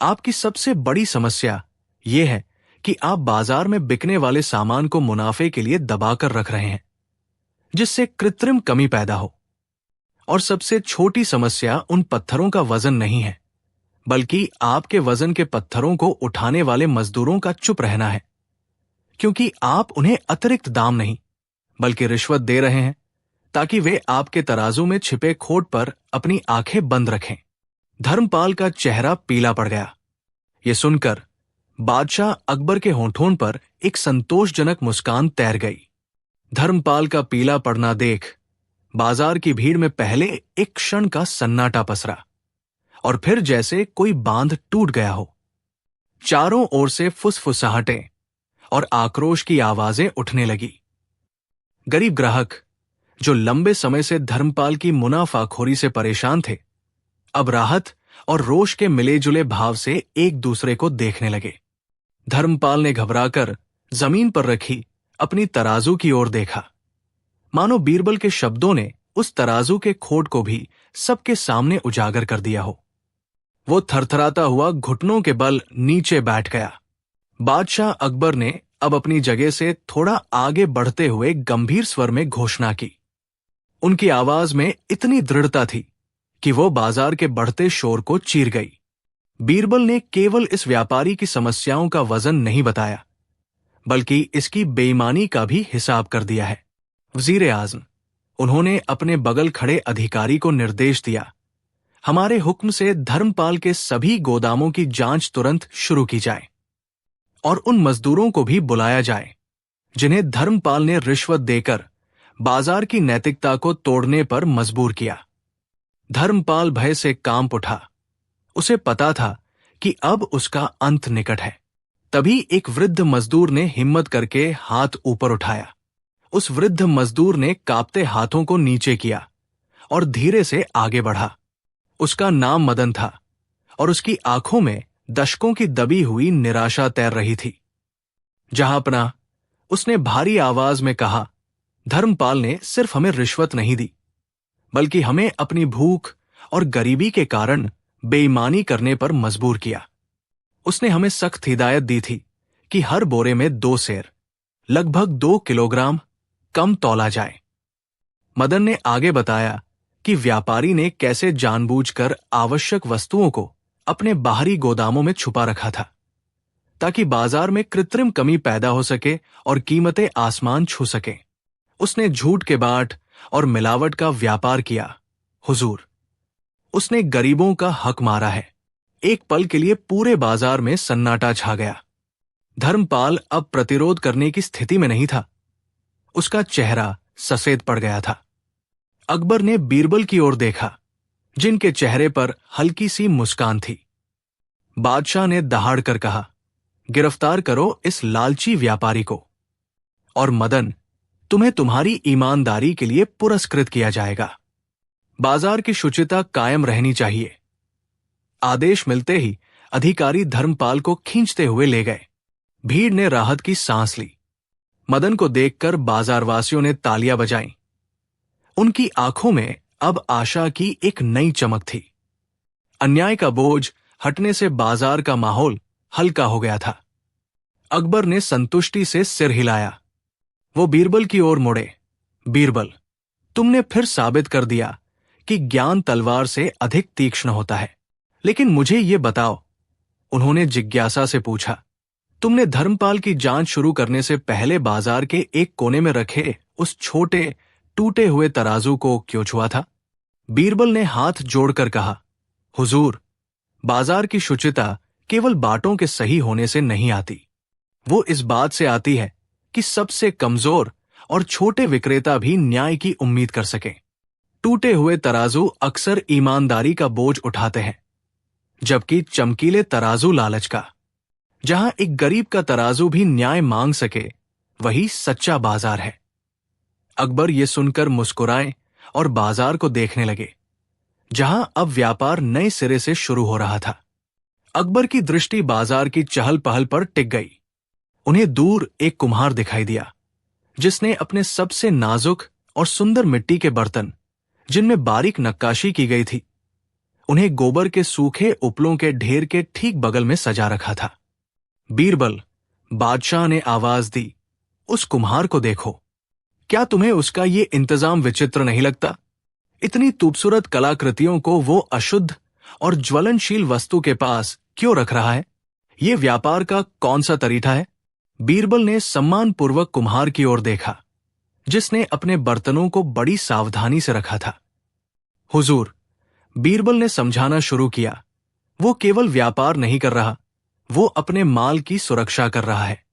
आपकी सबसे बड़ी समस्या यह है कि आप बाजार में बिकने वाले सामान को मुनाफे के लिए दबाकर रख रहे हैं, जिससे कृत्रिम कमी पैदा हो। और सबसे छोटी समस्या उन पत्थरों का वजन नहीं है, बल्कि आपके वजन के पत्थरों को उठाने वाले मजदूरों का चुप रहना है, क्योंकि आप उन्हें अतिरिक्त दाम नहीं बल्कि रिश्वत दे रहे हैं, ताकि वे आपके तराजू में छिपे खोट पर अपनी आंखें बंद रखें। धर्मपाल का चेहरा पीला पड़ गया। यह सुनकर बादशाह अकबर के होठों पर एक संतोषजनक मुस्कान तैर गई। धर्मपाल का पीला पड़ना देख बाजार की भीड़ में पहले एक क्षण का सन्नाटा पसरा, और फिर जैसे कोई बांध टूट गया हो। चारों ओर से फुसफुसाहटें और आक्रोश की आवाजें उठने लगी। गरीब ग्राहक, जो लंबे समय से धर्मपाल की मुनाफाखोरी से परेशान थे, अब राहत और रोष के मिले-जुले भाव से एक दूसरे को देखने लगे। धर्मपाल ने घबराकर जमीन पर रखी अपनी तराजू की ओर देखा, मानो बीरबल के शब्दों ने उस तराजू के खोट को भी सबके सामने उजागर कर दिया हो। वो थरथराता हुआ घुटनों के बल नीचे बैठ गया। बादशाह अकबर ने अब अपनी जगह से थोड़ा आगे बढ़ते हुए गंभीर स्वर में घोषणा की। उनकी आवाज में इतनी दृढ़ता थी कि वो बाजार के बढ़ते शोर को चीर गई। बीरबल ने केवल इस व्यापारी की समस्याओं का वजन नहीं बताया, बल्कि इसकी बेईमानी का भी हिसाब कर दिया है। वजीर आज़म, उन्होंने अपने बगल खड़े अधिकारी को निर्देश दिया, हमारे हुक्म से धर्मपाल के सभी गोदामों की जांच तुरंत शुरू की जाए और उन मजदूरों को भी बुलाया जाए जिन्हें धर्मपाल ने रिश्वत देकर बाजार की नैतिकता को तोड़ने पर मजबूर किया। धर्मपाल भय से कांप उठा। उसे पता था कि अब उसका अंत निकट है। तभी एक वृद्ध मजदूर ने हिम्मत करके हाथ ऊपर उठाया। उस वृद्ध मजदूर ने कांपते हाथों को नीचे किया और धीरे से आगे बढ़ा। उसका नाम मदन था और उसकी आंखों में दशकों की दबी हुई निराशा तैर रही थी। जहांपना, उसने भारी आवाज में कहा, धर्मपाल ने सिर्फ हमें रिश्वत नहीं दी, बल्कि हमें अपनी भूख और गरीबी के कारण बेईमानी करने पर मजबूर किया। उसने हमें सख्त हिदायत दी थी कि हर बोरे में 2 सेर, लगभग 2 किलोग्राम कम तौला जाए। मदन ने आगे बताया कि व्यापारी ने कैसे जानबूझकर आवश्यक वस्तुओं को अपने बाहरी गोदामों में छुपा रखा था, ताकि बाजार में कृत्रिम कमी पैदा हो सके और कीमतें आसमान छू सकें। उसने झूठ के बाट और मिलावट का व्यापार किया। हुजूर, उसने गरीबों का हक मारा है। एक पल के लिए पूरे बाजार में सन्नाटा छा गया। धर्मपाल अब प्रतिरोध करने की स्थिति में नहीं था। उसका चेहरा सफेद पड़ गया था। अकबर ने बीरबल की ओर देखा, जिनके चेहरे पर हल्की सी मुस्कान थी। बादशाह ने दहाड़ कर कहा, गिरफ्तार करो इस लालची व्यापारी को, और मदन, तुम्हें तुम्हारी ईमानदारी के लिए पुरस्कृत किया जाएगा। बाजार की शुचिता कायम रहनी चाहिए। आदेश मिलते ही अधिकारी धर्मपाल को खींचते हुए ले गए। भीड़ ने राहत की सांस ली। मदन को देखकर बाजारवासियों ने तालियां बजाईं। उनकी आंखों में अब आशा की एक नई चमक थी। अन्याय का बोझ हटने से बाजार का माहौल हल्का हो गया था। अकबर ने संतुष्टि से सिर हिलाया। वो बीरबल की ओर मुड़े। बीरबल, तुमने फिर साबित कर दिया कि ज्ञान तलवार से अधिक तीक्ष्ण होता है। लेकिन मुझे ये बताओ, उन्होंने जिज्ञासा से पूछा, तुमने धर्मपाल की जांच शुरू करने से पहले बाजार के एक कोने में रखे उस छोटे टूटे हुए तराजू को क्यों छुआ था? बीरबल ने हाथ जोड़कर कहा, हुजूर, बाजार की शुचिता केवल बाटों के सही होने से नहीं आती। वो इस बात से आती है कि सबसे कमजोर और छोटे विक्रेता भी न्याय की उम्मीद कर सकें। टूटे हुए तराजू अक्सर ईमानदारी का बोझ उठाते हैं, जबकि चमकीले तराजू लालच का। जहां एक गरीब का तराजू भी न्याय मांग सके, वही सच्चा बाजार है। अकबर ये सुनकर मुस्कुराए और बाजार को देखने लगे, जहां अब व्यापार नए सिरे से शुरू हो रहा था। अकबर की दृष्टि बाजार की चहल पहल पर टिक गई। उन्हें दूर एक कुम्हार दिखाई दिया, जिसने अपने सबसे नाजुक और सुंदर मिट्टी के बर्तन, जिनमें बारीक नक्काशी की गई थी, उन्हें गोबर के सूखे उपलों के ढेर के ठीक बगल में सजा रखा था। बीरबल, बादशाह ने आवाज दी, उस कुम्हार को देखो। क्या तुम्हें उसका ये इंतजाम विचित्र नहीं लगता? इतनी खूबसूरत कलाकृतियों को वो अशुद्ध और ज्वलनशील वस्तु के पास क्यों रख रहा है? ये व्यापार का कौन सा तरीका है? बीरबल ने सम्मानपूर्वक कुम्हार की ओर देखा, जिसने अपने बर्तनों को बड़ी सावधानी से रखा था। हुजूर, बीरबल ने समझाना शुरू किया, वो केवल व्यापार नहीं कर रहा, वो अपने माल की सुरक्षा कर रहा है।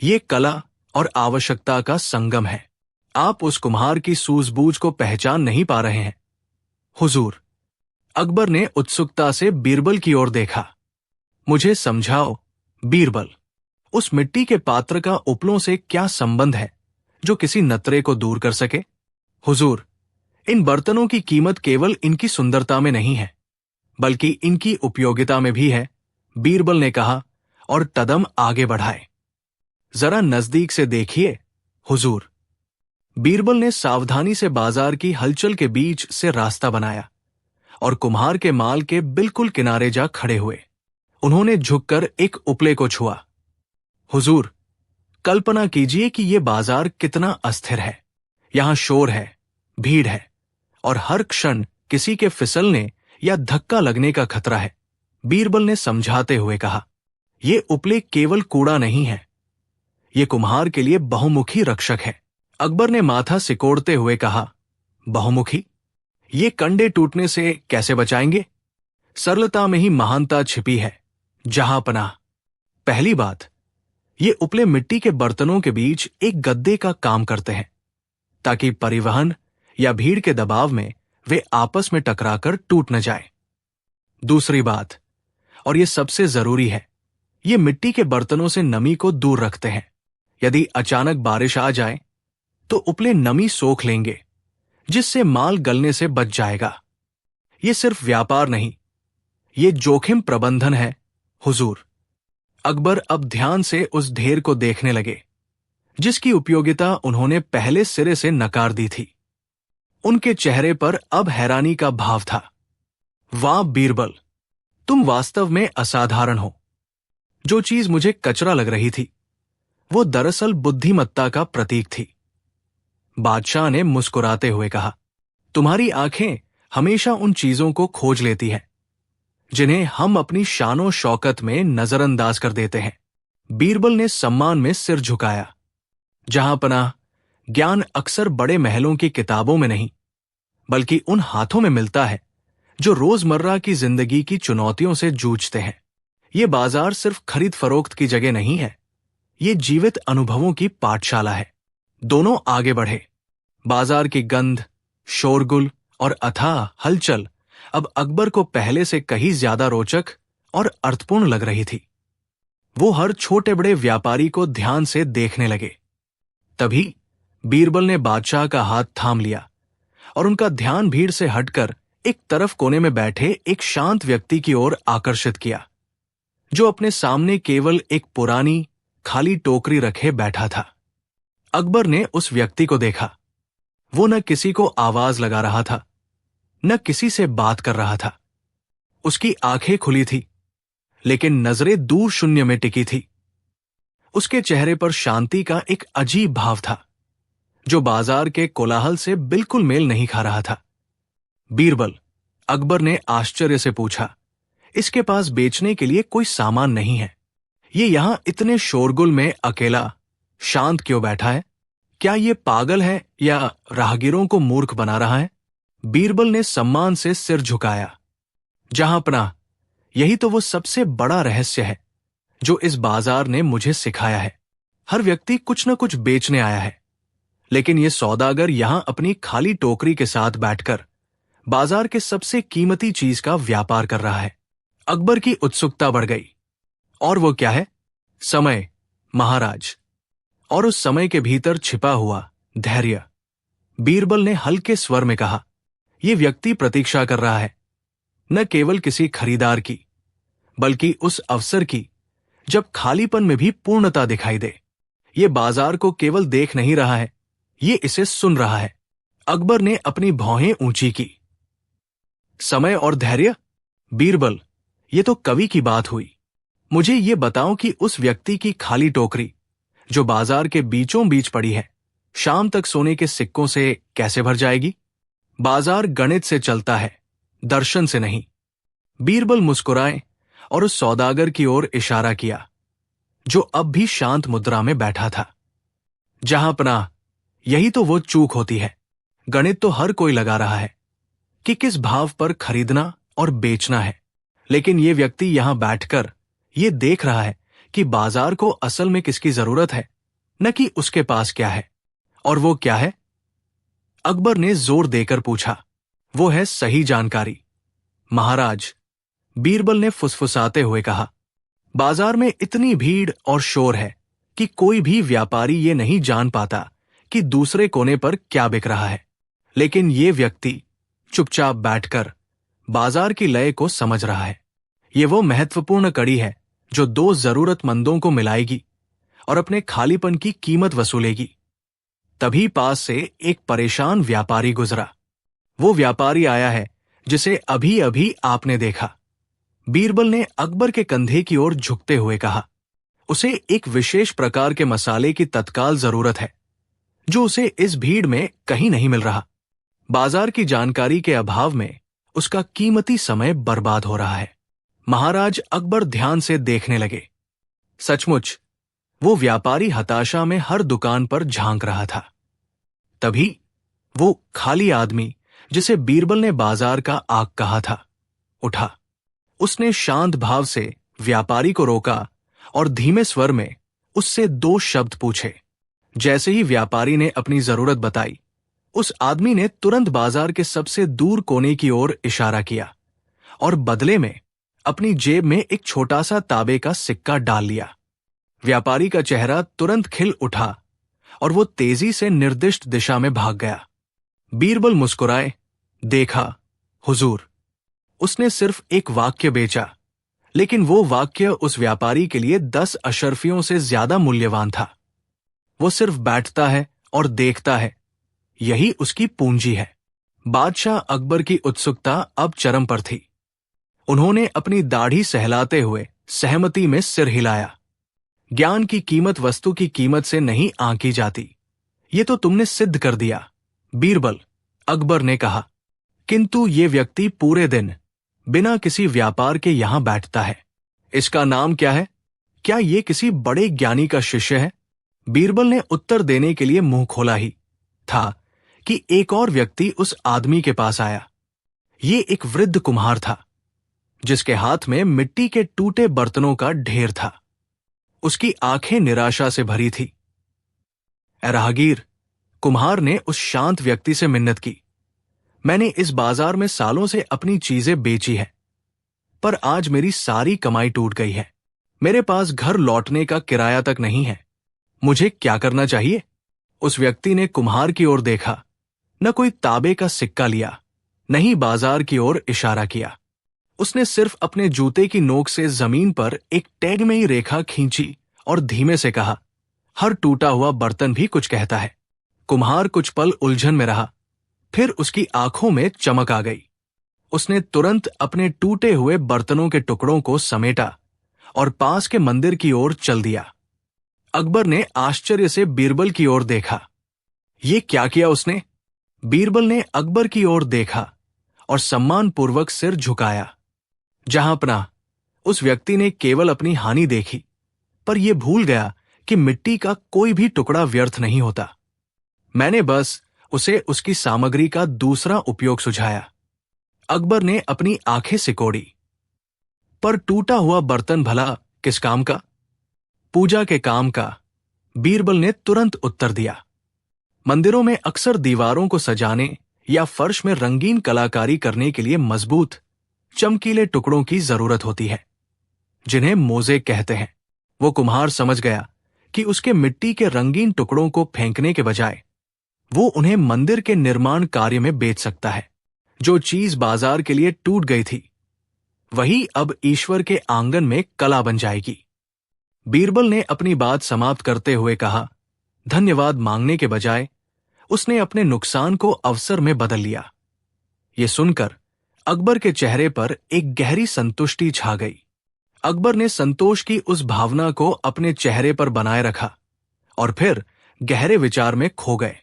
ये कला और आवश्यकता का संगम है। आप उस कुम्हार की सूझबूझ को पहचान नहीं पा रहे हैं। हुजूर, अकबर ने उत्सुकता से बीरबल की ओर देखा। मुझे समझाओ बीरबल, उस मिट्टी के पात्र का उपलों से क्या संबंध है जो किसी नतरे को दूर कर सके? हुजूर, इन बर्तनों की कीमत केवल इनकी सुंदरता में नहीं है, बल्कि इनकी उपयोगिता में भी है, बीरबल ने कहा और कदम आगे बढ़ाए। जरा नजदीक से देखिए, हुजूर। बीरबल ने सावधानी से बाजार की हलचल के बीच से रास्ता बनाया और कुम्हार के माल के बिल्कुल किनारे जा खड़े हुए। उन्होंने झुककर एक उपले को छुआ। हुजूर, कल्पना कीजिए कि यह बाजार कितना अस्थिर है। यहां शोर है, भीड़ है और हर क्षण किसी के फिसलने या धक्का लगने का खतरा है। बीरबल ने समझाते हुए कहा, यह उपले केवल कूड़ा नहीं है, यह कुम्हार के लिए बहुमुखी रक्षक है। अकबर ने माथा सिकोड़ते हुए कहा, बहुमुखी? ये कंडे टूटने से कैसे बचाएंगे? सरलता में ही महानता छिपी है, जहांपनाह। पहली बात, ये उपले मिट्टी के बर्तनों के बीच एक गद्दे का काम करते हैं, ताकि परिवहन या भीड़ के दबाव में वे आपस में टकराकर टूट न जाए। दूसरी बात, और यह सबसे जरूरी है, ये मिट्टी के बर्तनों से नमी को दूर रखते हैं। यदि अचानक बारिश आ जाए तो उपले नमी सोख लेंगे, जिससे माल गलने से बच जाएगा। ये सिर्फ व्यापार नहीं, ये जोखिम प्रबंधन है, हुजूर। अकबर अब ध्यान से उस ढेर को देखने लगे, जिसकी उपयोगिता उन्होंने पहले सिरे से नकार दी थी। उनके चेहरे पर अब हैरानी का भाव था। वाह बीरबल, तुम वास्तव में असाधारण हो। जो चीज मुझे कचरा लग रही थी, वो दरअसल बुद्धिमत्ता का प्रतीक थी। बादशाह ने मुस्कुराते हुए कहा, तुम्हारी आंखें हमेशा उन चीजों को खोज लेती हैं जिन्हें हम अपनी शानो शौकत में नजरअंदाज कर देते हैं। बीरबल ने सम्मान में सिर झुकाया। जहां पनाह, ज्ञान अक्सर बड़े महलों की किताबों में नहीं, बल्कि उन हाथों में मिलता है जो रोजमर्रा की जिंदगी की चुनौतियों से जूझते हैं। ये बाजार सिर्फ खरीद फरोख्त की जगह नहीं है, ये जीवित अनुभवों की पाठशाला है। दोनों आगे बढ़े। बाजार की गंध, शोरगुल और अथाह हलचल अब अकबर को पहले से कहीं ज्यादा रोचक और अर्थपूर्ण लग रही थी। वो हर छोटे बड़े व्यापारी को ध्यान से देखने लगे। तभी बीरबल ने बादशाह का हाथ थाम लिया और उनका ध्यान भीड़ से हटकर एक तरफ कोने में बैठे एक शांत व्यक्ति की ओर आकर्षित किया, जो अपने सामने केवल एक पुरानी खाली टोकरी रखे बैठा था। अकबर ने उस व्यक्ति को देखा। वो न किसी को आवाज लगा रहा था, न किसी से बात कर रहा था। उसकी आंखें खुली थी, लेकिन नजरें दूर शून्य में टिकी थी। उसके चेहरे पर शांति का एक अजीब भाव था, जो बाजार के कोलाहल से बिल्कुल मेल नहीं खा रहा था। बीरबल, अकबर ने आश्चर्य से पूछा, इसके पास बेचने के लिए कोई सामान नहीं है। ये यहां इतने शोरगुल में अकेला शांत क्यों बैठा है? क्या ये पागल है या राहगीरों को मूर्ख बना रहा है? बीरबल ने सम्मान से सिर झुकाया। जहां पनाह, यही तो वो सबसे बड़ा रहस्य है जो इस बाजार ने मुझे सिखाया है। हर व्यक्ति कुछ न कुछ बेचने आया है, लेकिन ये सौदागर यहां अपनी खाली टोकरी के साथ बैठकर बाजार के सबसे कीमती चीज का व्यापार कर रहा है। अकबर की उत्सुकता बढ़ गई। और वो क्या है? समय, महाराज। और उस समय के भीतर छिपा हुआ धैर्य। बीरबल ने हल्के स्वर में कहा, यह व्यक्ति प्रतीक्षा कर रहा है, न केवल किसी खरीदार की, बल्कि उस अवसर की जब खालीपन में भी पूर्णता दिखाई दे। ये बाजार को केवल देख नहीं रहा है, ये इसे सुन रहा है। अकबर ने अपनी भौहें ऊंची की। समय और धैर्य? बीरबल, ये तो कवि की बात हुई। मुझे ये बताओ कि उस व्यक्ति की खाली टोकरी जो बाजार के बीचों बीच पड़ी है, शाम तक सोने के सिक्कों से कैसे भर जाएगी? बाजार गणित से चलता है, दर्शन से नहीं। बीरबल मुस्कुराए और उस सौदागर की ओर इशारा किया, जो अब भी शांत मुद्रा में बैठा था। जहां पनाह, यही तो वो चूक होती है। गणित तो हर कोई लगा रहा है कि किस भाव पर खरीदना और बेचना है, लेकिन ये व्यक्ति यहां बैठकर ये देख रहा है कि बाजार को असल में किसकी जरूरत है, न कि उसके पास क्या है। और वो क्या है? अकबर ने जोर देकर पूछा। वो है सही जानकारी, महाराज। बीरबल ने फुसफुसाते हुए कहा, बाजार में इतनी भीड़ और शोर है कि कोई भी व्यापारी ये नहीं जान पाता कि दूसरे कोने पर क्या बिक रहा है। लेकिन ये व्यक्ति चुपचाप बैठकर बाजार की लय को समझ रहा है। ये वो महत्वपूर्ण कड़ी है जो दो जरूरतमंदों को मिलाएगी और अपने खालीपन की कीमत वसूलेगी। तभी पास से एक परेशान व्यापारी गुजरा। वो व्यापारी आया है जिसे अभी अभी आपने देखा। बीरबल ने अकबर के कंधे की ओर झुकते हुए कहा, उसे एक विशेष प्रकार के मसाले की तत्काल जरूरत है, जो उसे इस भीड़ में कहीं नहीं मिल रहा। बाजार की जानकारी के अभाव में उसका कीमती समय बर्बाद हो रहा है। महाराज अकबर ध्यान से देखने लगे। सचमुच वो व्यापारी हताशा में हर दुकान पर झांक रहा था। तभी वो खाली आदमी, जिसे बीरबल ने बाजार का आग कहा था, उठा। उसने शांत भाव से व्यापारी को रोका और धीमे स्वर में उससे दो शब्द पूछे। जैसे ही व्यापारी ने अपनी जरूरत बताई, उस आदमी ने तुरंत बाजार के सबसे दूर कोने की ओर इशारा किया और बदले में अपनी जेब में एक छोटा सा तांबे का सिक्का डाल लिया। व्यापारी का चेहरा तुरंत खिल उठा और वो तेजी से निर्दिष्ट दिशा में भाग गया। बीरबल मुस्कुराए, देखा हुजूर, उसने सिर्फ एक वाक्य बेचा, लेकिन वो वाक्य उस व्यापारी के लिए 10 अशर्फियों से ज्यादा मूल्यवान था। वो सिर्फ बैठता है और देखता है, यही उसकी पूंजी है। बादशाह अकबर की उत्सुकता अब चरम पर थी। उन्होंने अपनी दाढ़ी सहलाते हुए सहमति में सिर हिलाया। ज्ञान की कीमत वस्तु की कीमत से नहीं आंकी जाती, ये तो तुमने सिद्ध कर दिया बीरबल, अकबर ने कहा। किंतु ये व्यक्ति पूरे दिन बिना किसी व्यापार के यहां बैठता है। इसका नाम क्या है? क्या ये किसी बड़े ज्ञानी का शिष्य है? बीरबल ने उत्तर देने के लिए मुंह खोला ही था कि एक और व्यक्ति उस आदमी के पास आया। ये एक वृद्ध कुम्हार था, जिसके हाथ में मिट्टी के टूटे बर्तनों का ढेर था। उसकी आंखें निराशा से भरी थी। "ए राहगीर," कुम्हार ने उस शांत व्यक्ति से मिन्नत की, "मैंने इस बाजार में सालों से अपनी चीजें बेची हैं, पर आज मेरी सारी कमाई टूट गई है। मेरे पास घर लौटने का किराया तक नहीं है। मुझे क्या करना चाहिए?" उस व्यक्ति ने कुम्हार की ओर देखा, न कोई तांबे का सिक्का लिया, न ही बाजार की ओर इशारा किया। उसने सिर्फ अपने जूते की नोक से जमीन पर एक टैगमयी रेखा खींची और धीमे से कहा, "हर टूटा हुआ बर्तन भी कुछ कहता है।" कुम्हार कुछ पल उलझन में रहा, फिर उसकी आंखों में चमक आ गई। उसने तुरंत अपने टूटे हुए बर्तनों के टुकड़ों को समेटा और पास के मंदिर की ओर चल दिया। अकबर ने आश्चर्य से बीरबल की ओर देखा। ये क्या किया उसने? बीरबल ने अकबर की ओर देखा और सम्मानपूर्वक सिर झुकाया। जहांपनाह, उस व्यक्ति ने केवल अपनी हानि देखी, पर यह भूल गया कि मिट्टी का कोई भी टुकड़ा व्यर्थ नहीं होता। मैंने बस उसे उसकी सामग्री का दूसरा उपयोग सुझाया। अकबर ने अपनी आंखें सिकोड़ी। पर टूटा हुआ बर्तन भला किस काम का? पूजा के काम का, बीरबल ने तुरंत उत्तर दिया। मंदिरों में अक्सर दीवारों को सजाने या फर्श में रंगीन कलाकारी करने के लिए मजबूत, चमकीले टुकड़ों की जरूरत होती है, जिन्हें मोज़ेक कहते हैं। वो कुम्हार समझ गया कि उसके मिट्टी के रंगीन टुकड़ों को फेंकने के बजाय वो उन्हें मंदिर के निर्माण कार्य में बेच सकता है। जो चीज बाजार के लिए टूट गई थी, वही अब ईश्वर के आंगन में कला बन जाएगी। बीरबल ने अपनी बात समाप्त करते हुए कहा, धन्यवाद मांगने के बजाय उसने अपने नुकसान को अवसर में बदल लिया। ये सुनकर अकबर के चेहरे पर एक गहरी संतुष्टि छा गई। अकबर ने संतोष की उस भावना को अपने चेहरे पर बनाए रखा और फिर गहरे विचार में खो गए।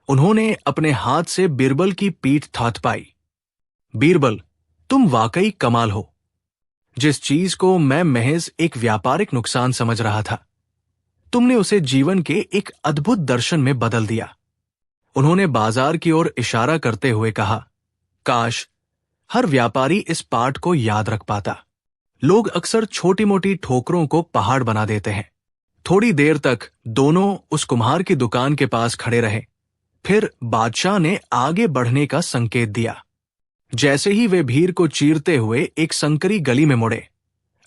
उन्होंने अपने हाथ से बीरबल की पीठ थपथपाई। बीरबल, तुम वाकई कमाल हो। जिस चीज को मैं महज एक व्यापारिक नुकसान समझ रहा था, तुमने उसे जीवन के एक अद्भुत दर्शन में बदल दिया। उन्होंने बाजार की ओर इशारा करते हुए कहा, काश हर व्यापारी इस पाठ को याद रख पाता। लोग अक्सर छोटी मोटी ठोकरों को पहाड़ बना देते हैं। थोड़ी देर तक दोनों उस कुम्हार की दुकान के पास खड़े रहे। फिर बादशाह ने आगे बढ़ने का संकेत दिया। जैसे ही वे भीड़ को चीरते हुए एक संकरी गली में मुड़े,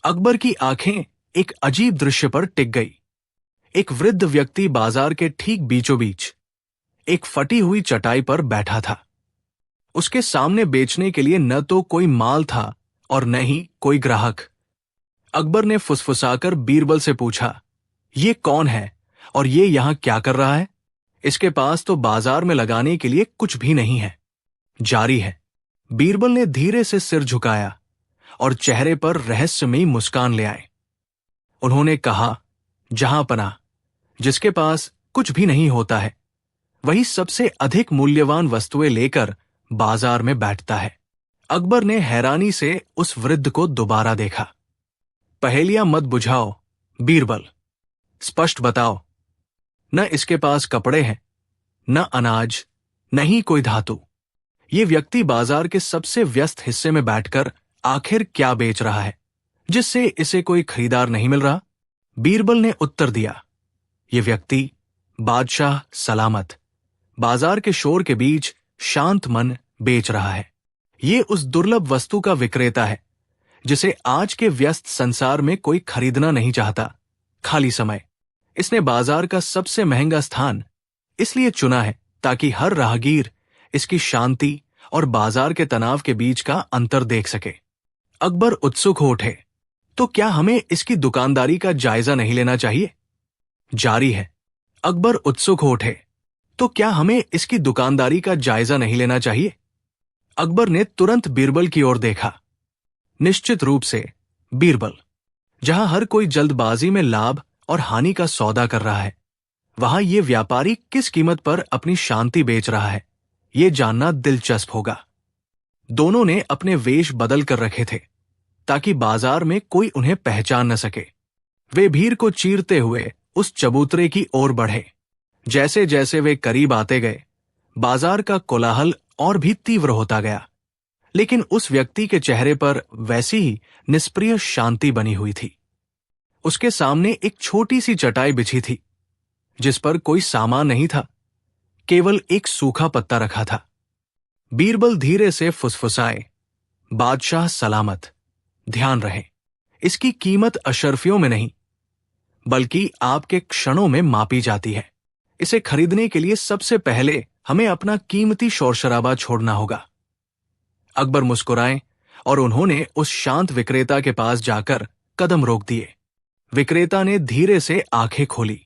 अकबर की आंखें एक अजीब दृश्य पर टिक गई। एक वृद्ध व्यक्ति बाजार के ठीक बीचों बीच एक फटी हुई चटाई पर बैठा था। उसके सामने बेचने के लिए न तो कोई माल था और न ही कोई ग्राहक। अकबर ने फुसफुसाकर बीरबल से पूछा, ये कौन है और ये यहां क्या कर रहा है? इसके पास तो बाजार में लगाने के लिए कुछ भी नहीं है। जारी है। बीरबल ने धीरे से सिर झुकाया और चेहरे पर रहस्यमयी मुस्कान ले आए। उन्होंने कहा, जहांपनाह, जिसके पास कुछ भी नहीं होता है, वही सबसे अधिक मूल्यवान वस्तुएं लेकर बाजार में बैठता है। अकबर ने हैरानी से उस वृद्ध को दोबारा देखा। पहेलियां मत बुझाओ बीरबल, स्पष्ट बताओ। न इसके पास कपड़े हैं, न अनाज, न ही कोई धातु। ये व्यक्ति बाजार के सबसे व्यस्त हिस्से में बैठकर आखिर क्या बेच रहा है, जिससे इसे कोई खरीदार नहीं मिल रहा? बीरबल ने उत्तर दिया, ये व्यक्ति बादशाह सलामत बाजार के शोर के बीच शांत मन बेच रहा है। ये उस दुर्लभ वस्तु का विक्रेता है जिसे आज के व्यस्त संसार में कोई खरीदना नहीं चाहता। खाली समय। इसने बाजार का सबसे महंगा स्थान इसलिए चुना है ताकि हर राहगीर इसकी शांति और बाजार के तनाव के बीच का अंतर देख सके। अकबर उत्सुक हो उठे, तो क्या हमें इसकी दुकानदारी का जायजा नहीं लेना चाहिए? जारी है। अकबर उत्सुक हो उठे, तो क्या हमें इसकी दुकानदारी का जायजा नहीं लेना चाहिए? अकबर ने तुरंत बीरबल की ओर देखा। निश्चित रूप से बीरबल, जहां हर कोई जल्दबाजी में लाभ और हानि का सौदा कर रहा है, वहां ये व्यापारी किस कीमत पर अपनी शांति बेच रहा है, ये जानना दिलचस्प होगा। दोनों ने अपने वेश बदल कर रखे थे ताकि बाजार में कोई उन्हें पहचान न सके। वे भीड़ को चीरते हुए उस चबूतरे की ओर बढ़े। जैसे जैसे वे करीब आते गए, बाजार का कोलाहल और भी तीव्र होता गया, लेकिन उस व्यक्ति के चेहरे पर वैसी ही निष्प्रिय शांति बनी हुई थी। उसके सामने एक छोटी सी चटाई बिछी थी, जिस पर कोई सामान नहीं था, केवल एक सूखा पत्ता रखा था। बीरबल धीरे से फुसफुसाए, बादशाह सलामत, ध्यान रहे, इसकी कीमत अशर्फियों में नहीं बल्कि आपके क्षणों में मापी जाती है। इसे खरीदने के लिए सबसे पहले हमें अपना कीमती शोर शराबा छोड़ना होगा। अकबर मुस्कुराए और उन्होंने उस शांत विक्रेता के पास जाकर कदम रोक दिए। विक्रेता ने धीरे से आंखें खोली।